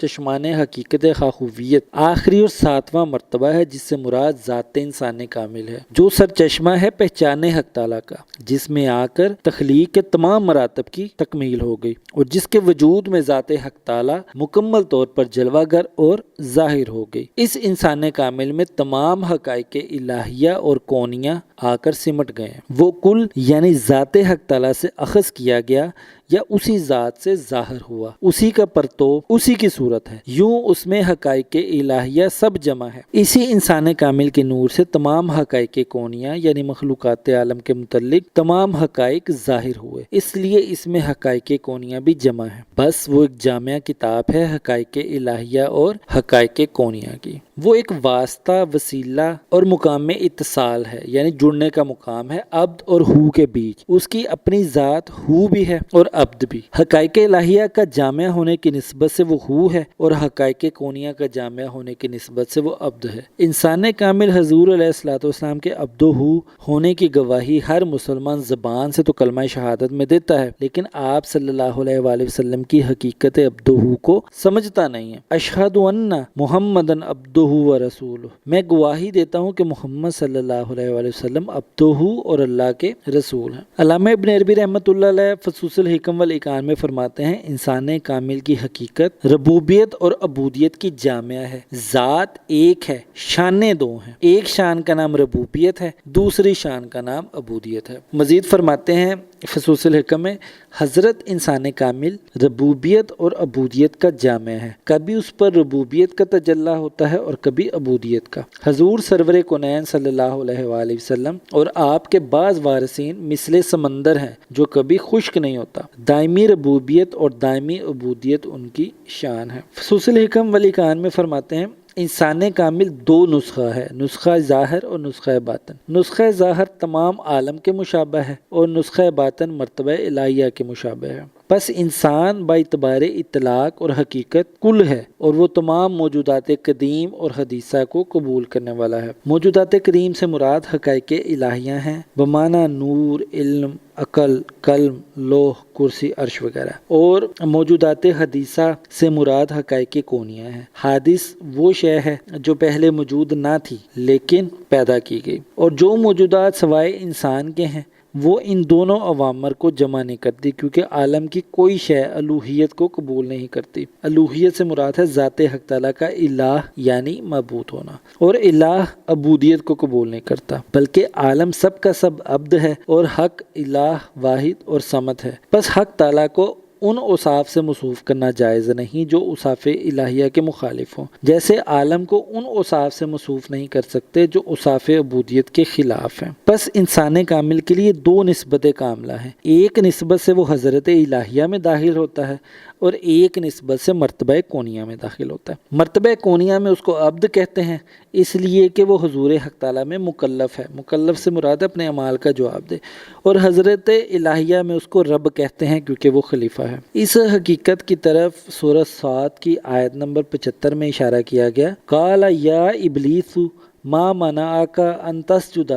چشمان حقیقت خاخویت آخری اور 7واں مرتبہ ہے جس سے مراد ذات انسان کامل ہے، جو سر چشمہ ہے پہچان حق تعالیٰ کا، جس میں آ کر تخلیق کے تمام مراتب کی تکمیل ہو گئی اور جس کے وجود میں ذات حق تعالیٰ مکمل طور پر جلوہ گر اور ظاہر ہو گئی۔ اس انسان کامل میں تمام حقائق الہیہ اور کونیہ آ کر سمٹ گئے ہیں، وہ کل یعنی ذات حق تعالیٰ سے اخذ کیا گیا یا اسی ذات سے ظاہر ہوا، اسی کا پرتو اسی کی صورت ہے، یوں اس میں حقائق الہیہ سب جمع ہے۔ اسی انسان کامل کے نور سے تمام حقائق کونیہ یعنی مخلوقات عالم کے متعلق تمام حقائق ظاہر ہوئے، اس لیے اس میں حقائق کونیہ بھی جمع ہے، بس وہ ایک جامع کتاب ہے حقائق الہیہ اور حقائق کونیہ کی۔ وہ ایک واسطہ، وسیلہ اور مقام میں اتصال ہے، یعنی جڑنے کا مقام ہے عبد اور ہو کے بیچ، اس کی اپنی ذات ہو بھی ہے اور عبد بھی۔ حقائق الہیہ کا جامع ہونے کی نسبت سے وہ ہو ہے اور حقائق کونیہ کا جامع ہونے کی نسبت سے وہ عبد ہے۔ انسان کامل حضور علیہ الصلوۃ والسلام کے عبد و ہو ہونے کی گواہی ہر مسلمان زبان سے تو کلمہ شہادت میں دیتا ہے، لیکن آپ صلی اللہ علیہ وآلہ وسلم کی حقیقت عبد و ہو کو سمجھتا نہیں ہے۔ اشہد ان محمدً عبدہ و رسولہ، میں گواہی دیتا ہوں کہ محمد صلی اللہ علیہ وآلہ وسلم عبدہ اور اللہ کے رسول ہیں۔ علامہ ابن عربی رحمۃ اللہ علیہ فصوص الحکم والإکان میں فرماتے ہیں انسان کامل کی حقیقت ربوبیت اور عبودیت کی جامعہ ہے، ذات ایک ہے، شانیں دو ہیں، ایک شان کا نام ربوبیت ہے، دوسری شان کا نام عبودیت ہے۔ مزید فرماتے ہیں فصوص الحکم میں حضرت انسان کامل ربوبیت اور عبودیت کا جامع ہے، کبھی اس پر ربوبیت کا تجلی ہوتا ہے اور کبھی عبودیت کا۔ حضور سرور کونین صلی اللہ علیہ وآلہ وسلم اور آپ کے بعض وارثین مثل سمندر ہیں جو کبھی خشک نہیں ہوتا، دائمی ربوبیت اور دائمی عبودیت ان کی شان ہے۔ فصوص الحکم والإکان میں فرماتے ہیں انسان کامل دو نسخہ ہے، نسخہ ظاہر اور نسخہ باطن۔ نسخہ ظاہر تمام عالم کے مشابہ ہے اور نسخہ باطن مرتبہ الہیہ کے مشابہ ہے۔ پس انسان با اعتبار اطلاق اور حقیقت کل ہے اور وہ تمام موجودات قدیم اور حدیثہ کو قبول کرنے والا ہے۔ موجودات قدیم سے مراد حقائق الہیہ ہیں بمعنی نور، علم، عقل، قلم، لوح، کرسی، عرش وغیرہ، اور موجودات حدیثہ سے مراد حقائق کونیہ ہیں۔ حادث وہ شے ہے جو پہلے موجود نہ تھی لیکن پیدا کی گئی، اور جو موجودات سوائے انسان کے ہیں وہ ان دونوں عوامر کو جمع نہیں کرتی کیونکہ عالم کی کوئی شے الوہیت کو قبول نہیں کرتی۔ الوہیت سے مراد ہے ذات حق تعالیٰ کا الہ یعنی معبود ہونا، اور الہ عبودیت کو قبول نہیں کرتا، بلکہ عالم سب کا سب عبد ہے اور حق الہ واحد اور صمد ہے۔ بس حق تعالیٰ کو ان اوصاف سے موصوف کرنا جائز نہیں جو اوصاف الہیہ کے مخالف ہوں، جیسے عالم کو ان اوصاف سے موصوف نہیں کر سکتے جو اوصاف عبودیت کے خلاف ہیں۔ بس انسان کامل کے لیے دو نسبت کاملہ ہیں، ایک نسبت سے وہ حضرت الہیہ میں داخل ہوتا ہے اور ایک نسبت سے مرتبہ کونیہ میں داخل ہوتا ہے۔ مرتبہ کونیہ میں اس کو عبد کہتے ہیں اس لیے کہ وہ حضور حق تعالیٰ میں مکلف ہے، مکلف سے مراد اپنے اعمال کا جو عبد ہے، اور حضرت الہیہ میں اس کو رب کہتے ہیں کیونکہ وہ خلیفہ ہے۔ اس حقیقت کی طرف سورہ صاد کی آیت نمبر 75 میں اشارہ کیا گیا، قال یا ابلیس ما منعک ان تسجد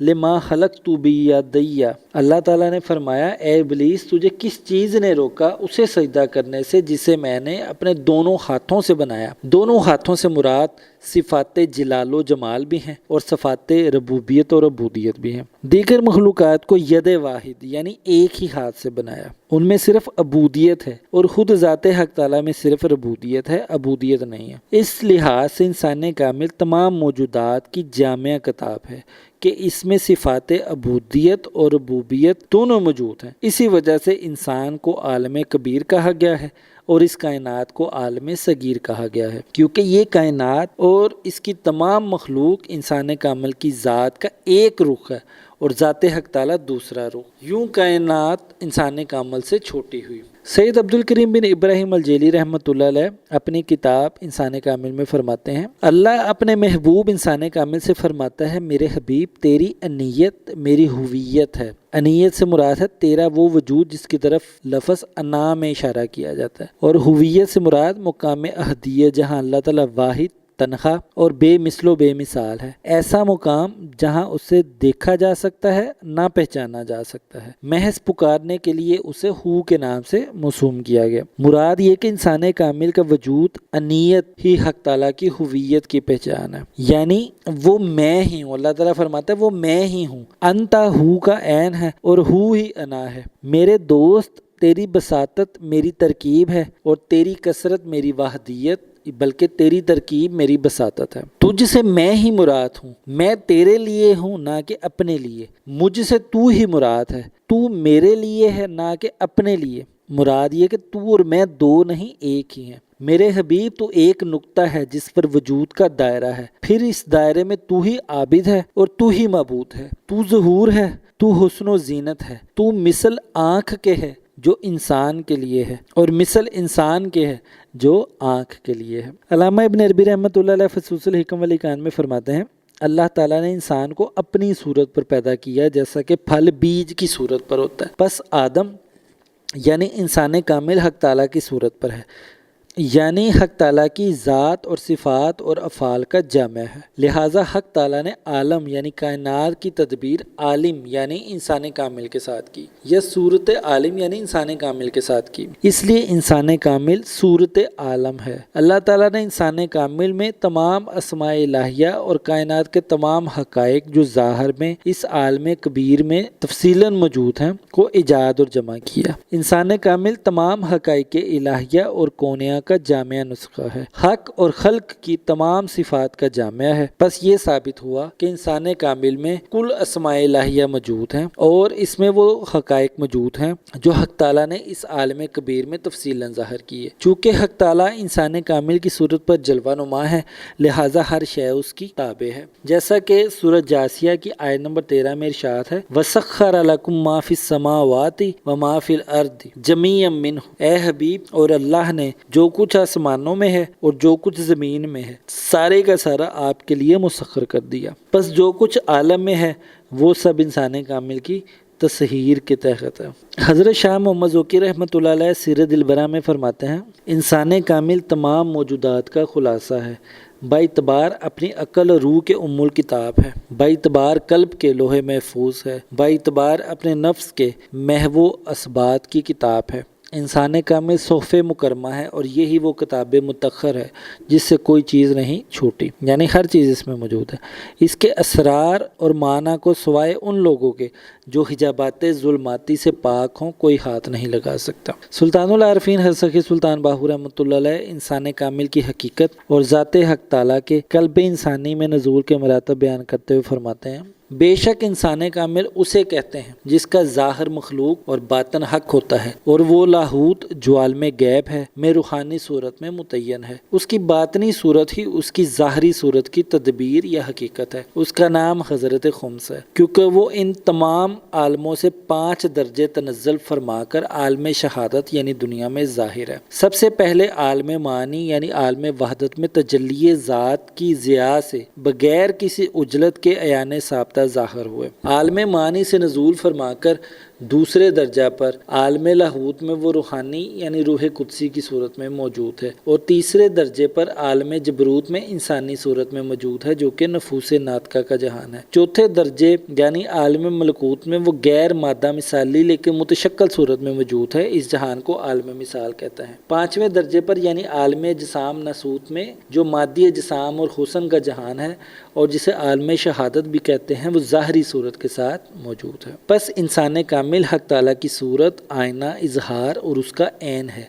لما خلقت بیدی، اللہ تعالیٰ نے فرمایا اے ابلیس تجھے کس چیز نے روکا اسے سجدہ کرنے سے جسے میں نے اپنے دونوں ہاتھوں سے بنایا۔ دونوں ہاتھوں سے مراد صفات جلال و جمال بھی ہیں اور صفات ربوبیت اور عبودیت بھی ہیں۔ دیگر مخلوقات کو ید واحد یعنی ایک ہی ہاتھ سے بنایا، ان میں صرف عبودیت ہے اور خود ذات حق تعالیٰ میں صرف ربوبیت ہے، عبودیت نہیں ہے۔ اس لحاظ سے انسان کامل تمام موجودات کی جامع کتاب ہے کہ اس میں صفات عبودیت اور ربوبیت دونوں موجود ہیں۔ اسی وجہ سے انسان کو عالم کبیر کہا گیا ہے اور اس کائنات کو عالم صغیر کہا گیا ہے، کیونکہ یہ کائنات اور اس کی تمام مخلوق انسان کامل کی ذات کا ایک رخ ہے اور ذات حق تعالیٰ دوسرا رخ، یوں کائنات انسان کامل سے چھوٹی ہوئی۔ سید عبد الکریم بن ابراہیم الجیلی رحمۃ اللہ علیہ اپنی کتاب انسان کامل میں فرماتے ہیں، اللہ اپنے محبوب انسان کامل سے فرماتا ہے، میرے حبیب تیری انیت میری ہویت ہے۔ انیت سے مراد ہے تیرا وہ وجود جس کی طرف لفظ انا میں اشارہ کیا جاتا ہے، اور ہویت سے مراد مقام احدیت جہاں اللہ تعالیٰ واحد تنہا اور بے مثل و بے مثال ہے، ایسا مقام جہاں اسے دیکھا جا سکتا ہے نہ پہچانا جا سکتا ہے۔ محض پکارنے کے لیے اسے ہو کے نام سے موسوم کیا گیا۔ مراد یہ کہ انسان کامل کا وجود انیت ہی حق تعالیٰ کی ہویت کی پہچان ہے، یعنی وہ میں ہی ہوں۔ اللہ تعالیٰ فرماتا ہے وہ میں ہی ہوں، انتا ہو کا عین ہے اور ہو ہی انا ہے۔ میرے دوست تیری بساطت میری ترکیب ہے اور تیری کثرت میری وحدیت، بلکہ تیری ترکیب میری بساطت ہے۔ تجھ سے میں ہی مراد ہوں، میں تیرے لیے ہوں نہ کہ اپنے لیے، مجھ سے تو ہی مراد ہے، تو میرے لیے ہے نہ کہ اپنے لیے۔ مراد یہ کہ تو اور میں دو نہیں ایک ہی ہیں۔ میرے حبیب تو ایک نقطہ ہے جس پر وجود کا دائرہ ہے، پھر اس دائرے میں تو ہی عابد ہے اور تو ہی معبود ہے، تو ظہور ہے، تو حسن و زینت ہے، تو مثل آنکھ کے ہے جو انسان کے لیے ہے اور مثل انسان کے ہے جو آنکھ کے لیے ہے۔ علامہ ابن عربی رحمۃ اللہ علیہ فصوص الحکم والایقان میں فرماتے ہیں، اللہ تعالیٰ نے انسان کو اپنی صورت پر پیدا کیا جیسا کہ پھل بیج کی صورت پر ہوتا ہے۔ پس آدم یعنی انسان کامل حق تعالیٰ کی صورت پر ہے، یعنی حق تعالیٰ کی ذات اور صفات اور افعال کا جامع ہے، لہٰذا حق تعالیٰ نے عالم یعنی کائنات کی تدبیر عالم یعنی انسان کامل کے ساتھ کی، یا صورت عالم یعنی انسان کامل کے ساتھ کی، اس لیے انسان کامل صورت عالم ہے۔ اللہ تعالیٰ نے انسان کامل میں تمام اسماء الہیہ اور کائنات کے تمام حقائق جو ظاہر میں اس عالم کبیر میں تفصیلاً موجود ہیں کو ایجاد اور جمع کیا۔ انسان کامل تمام حقائق الہیہ اور کونیہ کا جامعہ نسخہ ہے، حق اور خلق کی تمام صفات کا جامعہ ہے۔ پس یہ ثابت ہوا کہ انسان کامل میں کل اسماء الہیہ موجود ہیں اور اس میں وہ حقائق موجود ہیں جو حق تعالیٰ نے اس عالم کبیر میں تفصیلاً ظاہر کیے۔ چونکہ حق تعالیٰ انسان کامل کی صورت پر جلوہ نما ہے، لہٰذا ہر شے اس کی تابع ہے، جیسا کہ سورۃ جاثیہ کی آیت نمبر 13 میں ارشاد ہے، وَسَخَّرَ لَكُم مَّا فِي السَّمَاوَاتِ وَمَا فِي الْأَرْضِ جَمِيعًا مِّنْهُ، اے حبیب اور اللہ نے جو کچھ آسمانوں میں ہے اور جو کچھ زمین میں ہے سارے کا سارا آپ کے لیے مسخر کر دیا۔ پس جو کچھ عالم میں ہے وہ سب انسان کامل کی تصہیر کے تحت ہے۔ حضرت شاہ محمد ذوقی رحمۃ اللہ علیہ سیر دلبرہ میں فرماتے ہیں، انسان کامل تمام موجودات کا خلاصہ ہے، باعتبار اپنی عقل روح کے ام الکتاب ہے، باعتبار قلب کے لوح محفوظ ہے، باعتبار اپنے نفس کے محو اسبات کی کتاب ہے۔ انسان کامل صحف مکرمہ ہے اور یہی وہ کتاب متخر ہے جس سے کوئی چیز نہیں چھوٹی، یعنی ہر چیز اس میں موجود ہے۔ اس کے اسرار اور معنی کو سوائے ان لوگوں کے جو حجابات ظلماتی سے پاک ہوں کوئی ہاتھ نہیں لگا سکتا۔ سلطان العارفین حضرت سخی سلطان باہو رحمۃ اللہ علیہ انسان کامل کی حقیقت اور ذات حق تعالیٰ کے قلب انسانی میں نزول کے مراتب بیان کرتے ہوئے فرماتے ہیں، بے شک انسان کامل اسے کہتے ہیں جس کا ظاہر مخلوق اور باطن حق ہوتا ہے، اور وہ لاہوت جو عالم غیب ہے میں روحانی صورت میں متعین ہے، اس کی باطنی صورت ہی اس کی ظاہری صورت کی تدبیر یا حقیقت ہے۔ اس کا نام حضرت خمس ہے، کیونکہ وہ ان تمام عالموں سے 5 درجے تنزل فرما کر عالم شہادت یعنی دنیا میں ظاہر ہے۔ سب سے پہلے عالم معنی یعنی عالم وحدت میں تجلی ذات کی ضیاء سے بغیر کسی عجلت کے عیان ثابتہ ظاہر ہوئے۔ عالم معنی سے نزول فرما کر دوسرے درجہ پر عالم لاہوت میں وہ روحانی یعنی روح قدسی کی صورت میں موجود ہے، اور تیسرے درجے پر عالم جبروت میں انسانی صورت میں موجود ہے جو کہ نفوس ناطقہ کا جہان ہے۔ چوتھے درجے یعنی عالم ملکوت میں وہ غیر مادہ مثالی لیکن متشکل صورت میں موجود ہے، اس جہان کو عالم مثال کہتا ہے۔ 5ویں درجے پر یعنی عالم جسام ناسوت میں جو مادی جسام اور حسن کا جہان ہے اور جسے عالم شہادت بھی کہتے ہیں وہ ظاہری صورت کے ساتھ موجود ہے۔ پس انسان کامل حق تعالیٰ کی صورت، آئینہ، اظہار اور اس کا عین ہے۔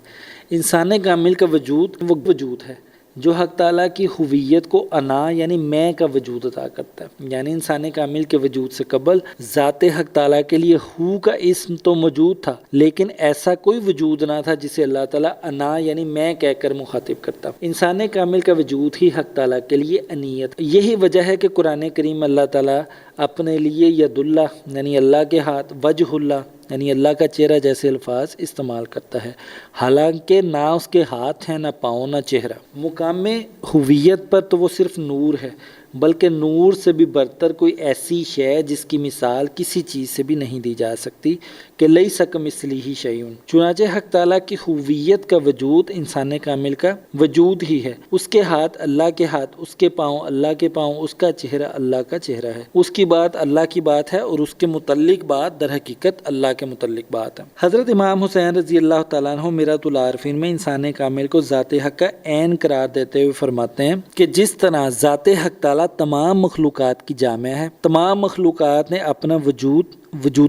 انسان کامل کا وجود وہ وجود ہے جو حق تعالیٰ کی ہویت کو انا یعنی میں کا وجود عطا کرتا ہے۔ یعنی انسان کامل کے وجود سے قبل ذات حق تعالیٰ کے لیے ہو کا اسم تو موجود تھا، لیکن ایسا کوئی وجود نہ تھا جسے اللہ تعالیٰ انا یعنی میں کہہ کر مخاطب کرتا۔ انسان کامل کا وجود ہی حق تعالیٰ کے لیے انیت۔ یہی وجہ ہے کہ قرآن کریم اللہ تعالیٰ اپنے لیے ید اللہ یعنی اللہ کے ہاتھ، وجہ اللہ یعنی اللہ کا چہرہ جیسے الفاظ استعمال کرتا ہے، حالانکہ نہ اس کے ہاتھ ہیں، نہ پاؤں، نہ چہرہ۔ مقام ہویت پر تو وہ صرف نور ہے، بلکہ نور سے بھی برتر کوئی ایسی شے جس کی مثال کسی چیز سے بھی نہیں دی جا سکتی کہ لیس کمثلہ شیء۔ چنانچہ حق تعالیٰ کی ہویت کا وجود انسان کامل کا وجود ہی ہے۔ اس کے ہاتھ اللہ کے ہاتھ، اس کے پاؤں اللہ کے پاؤں، اس کا چہرہ اللہ کا چہرہ ہے، اس کی بات اللہ کی بات ہے اور اس کے متعلق بات در حقیقت اللہ کے متعلق بات ہے۔ حضرت امام حسین رضی اللہ تعالیٰ عنہ میرۃ العارفین میں انسان کامل کو ذات حق کا عین قرار دیتے ہوئے فرماتے ہیں کہ جس طرح ذات حق تعالیٰ تمام مخلوقات کی جامع ہے، تمام مخلوقات نے اپنا وجود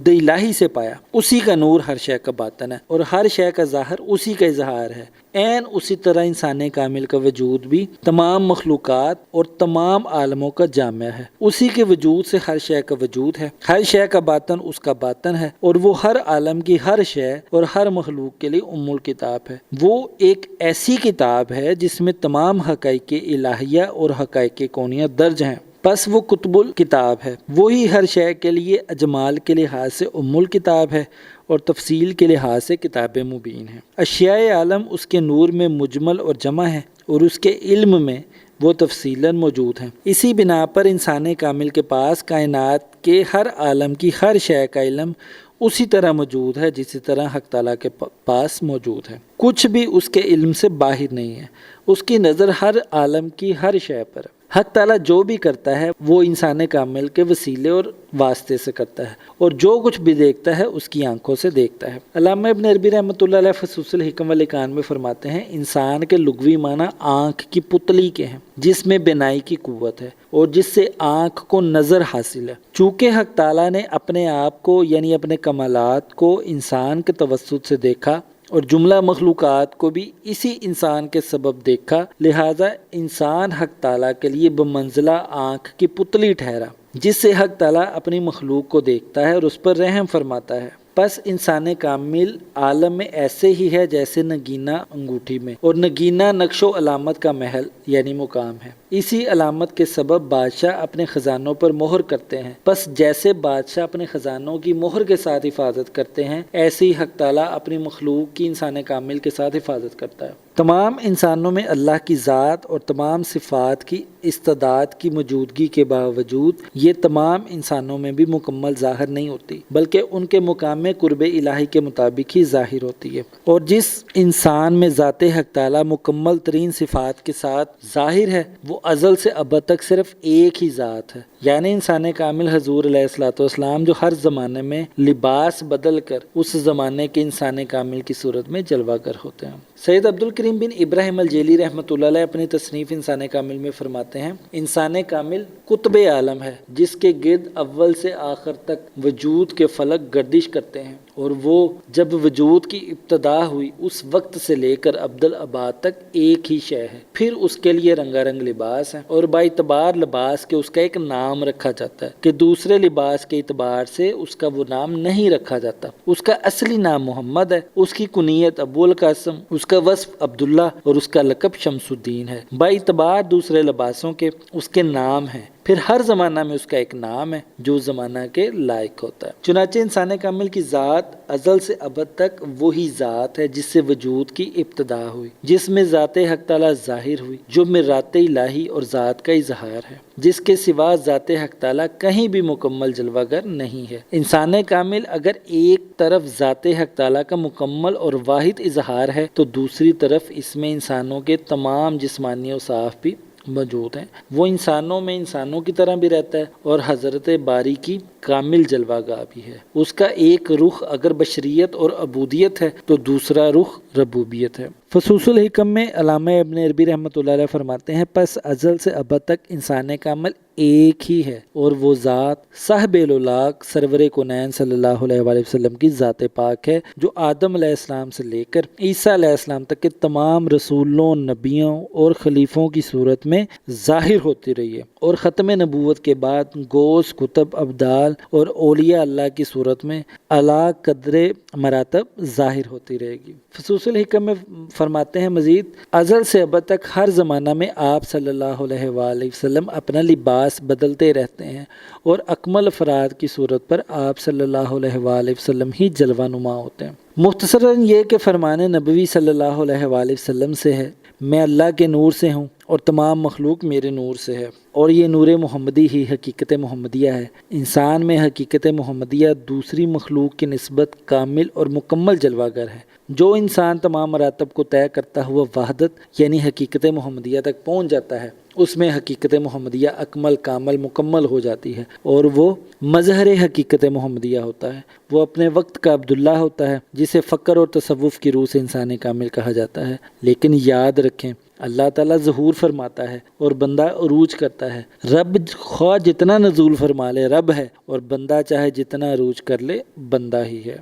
الہی سے پایا، اسی کا نور ہر شے کا باطن ہے اور ہر شے کا ظاہر اسی کا اظہار ہے، عین اسی طرح انسان کامل کا وجود بھی تمام مخلوقات اور تمام عالموں کا جامع ہے، اسی کے وجود سے ہر شے کا وجود ہے، ہر شے کا باطن اس کا باطن ہے، اور وہ ہر عالم کی ہر شے اور ہر مخلوق کے لیے ام الکتاب ہے۔ وہ ایک ایسی کتاب ہے جس میں تمام حقائق الہیہ اور حقائق کونیہ درج ہیں، بس وہ کتب الکتاب ہے، وہی ہر شے کے لیے اجمال کے لحاظ سے ام الکتاب ہے اور تفصیل کے لحاظ سے کتاب مبین ہے۔ اشیاء عالم اس کے نور میں مجمل اور جمع ہے اور اس کے علم میں وہ تفصیلاً موجود ہیں۔ اسی بنا پر انسان کامل کے پاس کائنات کے ہر عالم کی ہر شے کا علم اسی طرح موجود ہے جسی طرح حق تعالیٰ کے پاس موجود ہے، کچھ بھی اس کے علم سے باہر نہیں ہے، اس کی نظر ہر عالم کی ہر شے پر ہے۔ حق تعالیٰ جو بھی کرتا ہے وہ انسان کامل کے وسیلے اور واسطے سے کرتا ہے، اور جو کچھ بھی دیکھتا ہے اس کی آنکھوں سے دیکھتا ہے۔ علامہ ابن عربی رحمۃ اللہ علیہ فصوص الحکم والإقان میں فرماتے ہیں انسان کے لغوی معنی آنکھ کی پتلی کے ہیں جس میں بینائی کی قوت ہے اور جس سے آنکھ کو نظر حاصل ہے۔ چونکہ حق تعالیٰ نے اپنے آپ کو یعنی اپنے کمالات کو انسان کے توسط سے دیکھا اور جملہ مخلوقات کو بھی اسی انسان کے سبب دیکھا، لہذا انسان حق تعالیٰ کے لیے بمنزلہ آنکھ کی پتلی ٹھہرا، جس سے حق تعالیٰ اپنی مخلوق کو دیکھتا ہے اور اس پر رحم فرماتا ہے۔ پس انسان کامل عالم میں ایسے ہی ہے جیسے نگینہ انگوٹھی میں، اور نگینہ نقش و علامت کا محل یعنی مقام ہے۔ اسی علامت کے سبب بادشاہ اپنے خزانوں پر مہر کرتے ہیں، پس جیسے بادشاہ اپنے خزانوں کی مہر کے ساتھ حفاظت کرتے ہیں، ایسے ہی حق تعالیٰ اپنی مخلوق کی انسان کامل کے ساتھ حفاظت کرتا ہے۔ تمام انسانوں میں اللہ کی ذات اور تمام صفات کی استعداد کی موجودگی کے باوجود یہ تمام انسانوں میں بھی مکمل ظاہر نہیں ہوتی، بلکہ ان کے مقام میں قرب الہی کے مطابق ہی ظاہر ہوتی ہے۔ اور جس انسان میں ذات حق تعالیٰ مکمل ترین صفات کے ساتھ ظاہر ہے وہ ازل سے ابد تک صرف ایک ہی ذات ہے، یعنی انسان کامل حضور علیہ الصلوۃ والسلام جو ہر زمانے میں لباس بدل کر اس زمانے کے انسان کامل کی صورت میں جلوہ گر ہوتے ہیں۔ سید عبد الکریم بن ابراہیم الجیلی رحمۃ اللہ علیہ اپنی تصنیف انسان کامل میں فرماتے ہیں انسان کامل قطب عالم ہے جس کے گرد اول سے آخر تک وجود کے فلک گردش کرتے ہیں، اور وہ جب وجود کی ابتدا ہوئی اس وقت سے لے کر ابدالآباد تک ایک ہی شے ہے، پھر اس کے لیے رنگا رنگ لباس ہے، اور با اعتبار لباس کے اس کا ایک نام رکھا جاتا ہے کہ دوسرے لباس کے اعتبار سے اس کا وہ نام نہیں رکھا جاتا۔ اس کا اصلی نام محمد ہے، اس کی کنیت ابو القاسم، اس کا وصف عبداللہ اور اس کا لقب شمس الدین ہے۔ با اعتبار دوسرے لباسوں کے اس کے نام ہیں، پھر ہر زمانہ میں اس کا ایک نام ہے جو زمانہ کے لائق ہوتا ہے۔ چنانچہ انسان کامل کی ذات ازل سے ابد تک وہی ذات ہے جس سے وجود کی ابتدا ہوئی، جس میں ذات حق تعالیٰ ظاہر ہوئی، جو میرات الہی اور ذات کا اظہار ہے، جس کے سوا ذات حق تعالیٰ کہیں بھی مکمل جلوہ گر نہیں ہے۔ انسان کامل اگر ایک طرف ذات حق تعالیٰ کا مکمل اور واحد اظہار ہے تو دوسری طرف اس میں انسانوں کے تمام جسمانی اوصاف بھی موجود ہیں۔ وہ انسانوں میں انسانوں کی طرح بھی رہتا ہے اور حضرت باری کی کامل جلوہ گاہ بھی ہے۔ اس کا ایک رخ اگر بشریت اور عبودیت ہے تو دوسرا رخ ربوبیت ہے۔ فصوص الحکم میں علامہ ابن عربی رحمۃ اللہ علیہ فرماتے ہیں پس ازل سے ابد تک انسان کا عمل ایک ہی ہے اور وہ ذات صاحب الاولاق سرور کونین صلی اللہ علیہ وآلہ وسلم کی ذات پاک ہے جو آدم علیہ السلام سے لے کر عیسیٰ علیہ السلام تک کے تمام رسولوں، نبیوں اور خلیفوں کی صورت میں ظاہر ہوتی رہی ہے اور ختم نبوت کے بعد گوس، کتب، ابدال اور اولیاء اللہ کی صورت میں اعلیٰ قدر مراتب ظاہر ہوتی رہے گی۔ فصوص الحکم میں فرماتے ہیں مزید ازل سے ابد تک ہر زمانہ میں آپ صلی اللہ علیہ وآلہ وسلم اپنا لباس بدلتے رہتے ہیں اور اکمل افراد کی صورت پر آپ صلی اللہ علیہ وآلہ وسلم ہی جلوہ نما ہوتے ہیں۔ مختصراً یہ کہ فرمان نبوی صلی اللہ علیہ وآلہ وسلم سے ہے میں اللہ کے نور سے ہوں اور تمام مخلوق میرے نور سے ہے، اور یہ نور محمدی ہی حقیقت محمدیہ ہے۔ انسان میں حقیقت محمدیہ دوسری مخلوق کی نسبت کامل اور مکمل جلوہ گر ہے۔ جو انسان تمام مراتب کو طے کرتا ہوا وحدت یعنی حقیقت محمدیہ تک پہنچ جاتا ہے اس میں حقیقت محمدیہ اکمل، کامل، مکمل ہو جاتی ہے اور وہ مظہر حقیقت محمدیہ ہوتا ہے۔ وہ اپنے وقت کا عبداللہ ہوتا ہے جسے فکر اور تصوف کی روح سے انسان کامل کہا جاتا ہے۔ لیکن یاد رکھیں اللہ تعالیٰ ظہور فرماتا ہے اور بندہ عروج کرتا ہے۔ رب خواہ جتنا نزول فرما لے رب ہے، اور بندہ چاہے جتنا عروج کر لے بندہ ہی ہے۔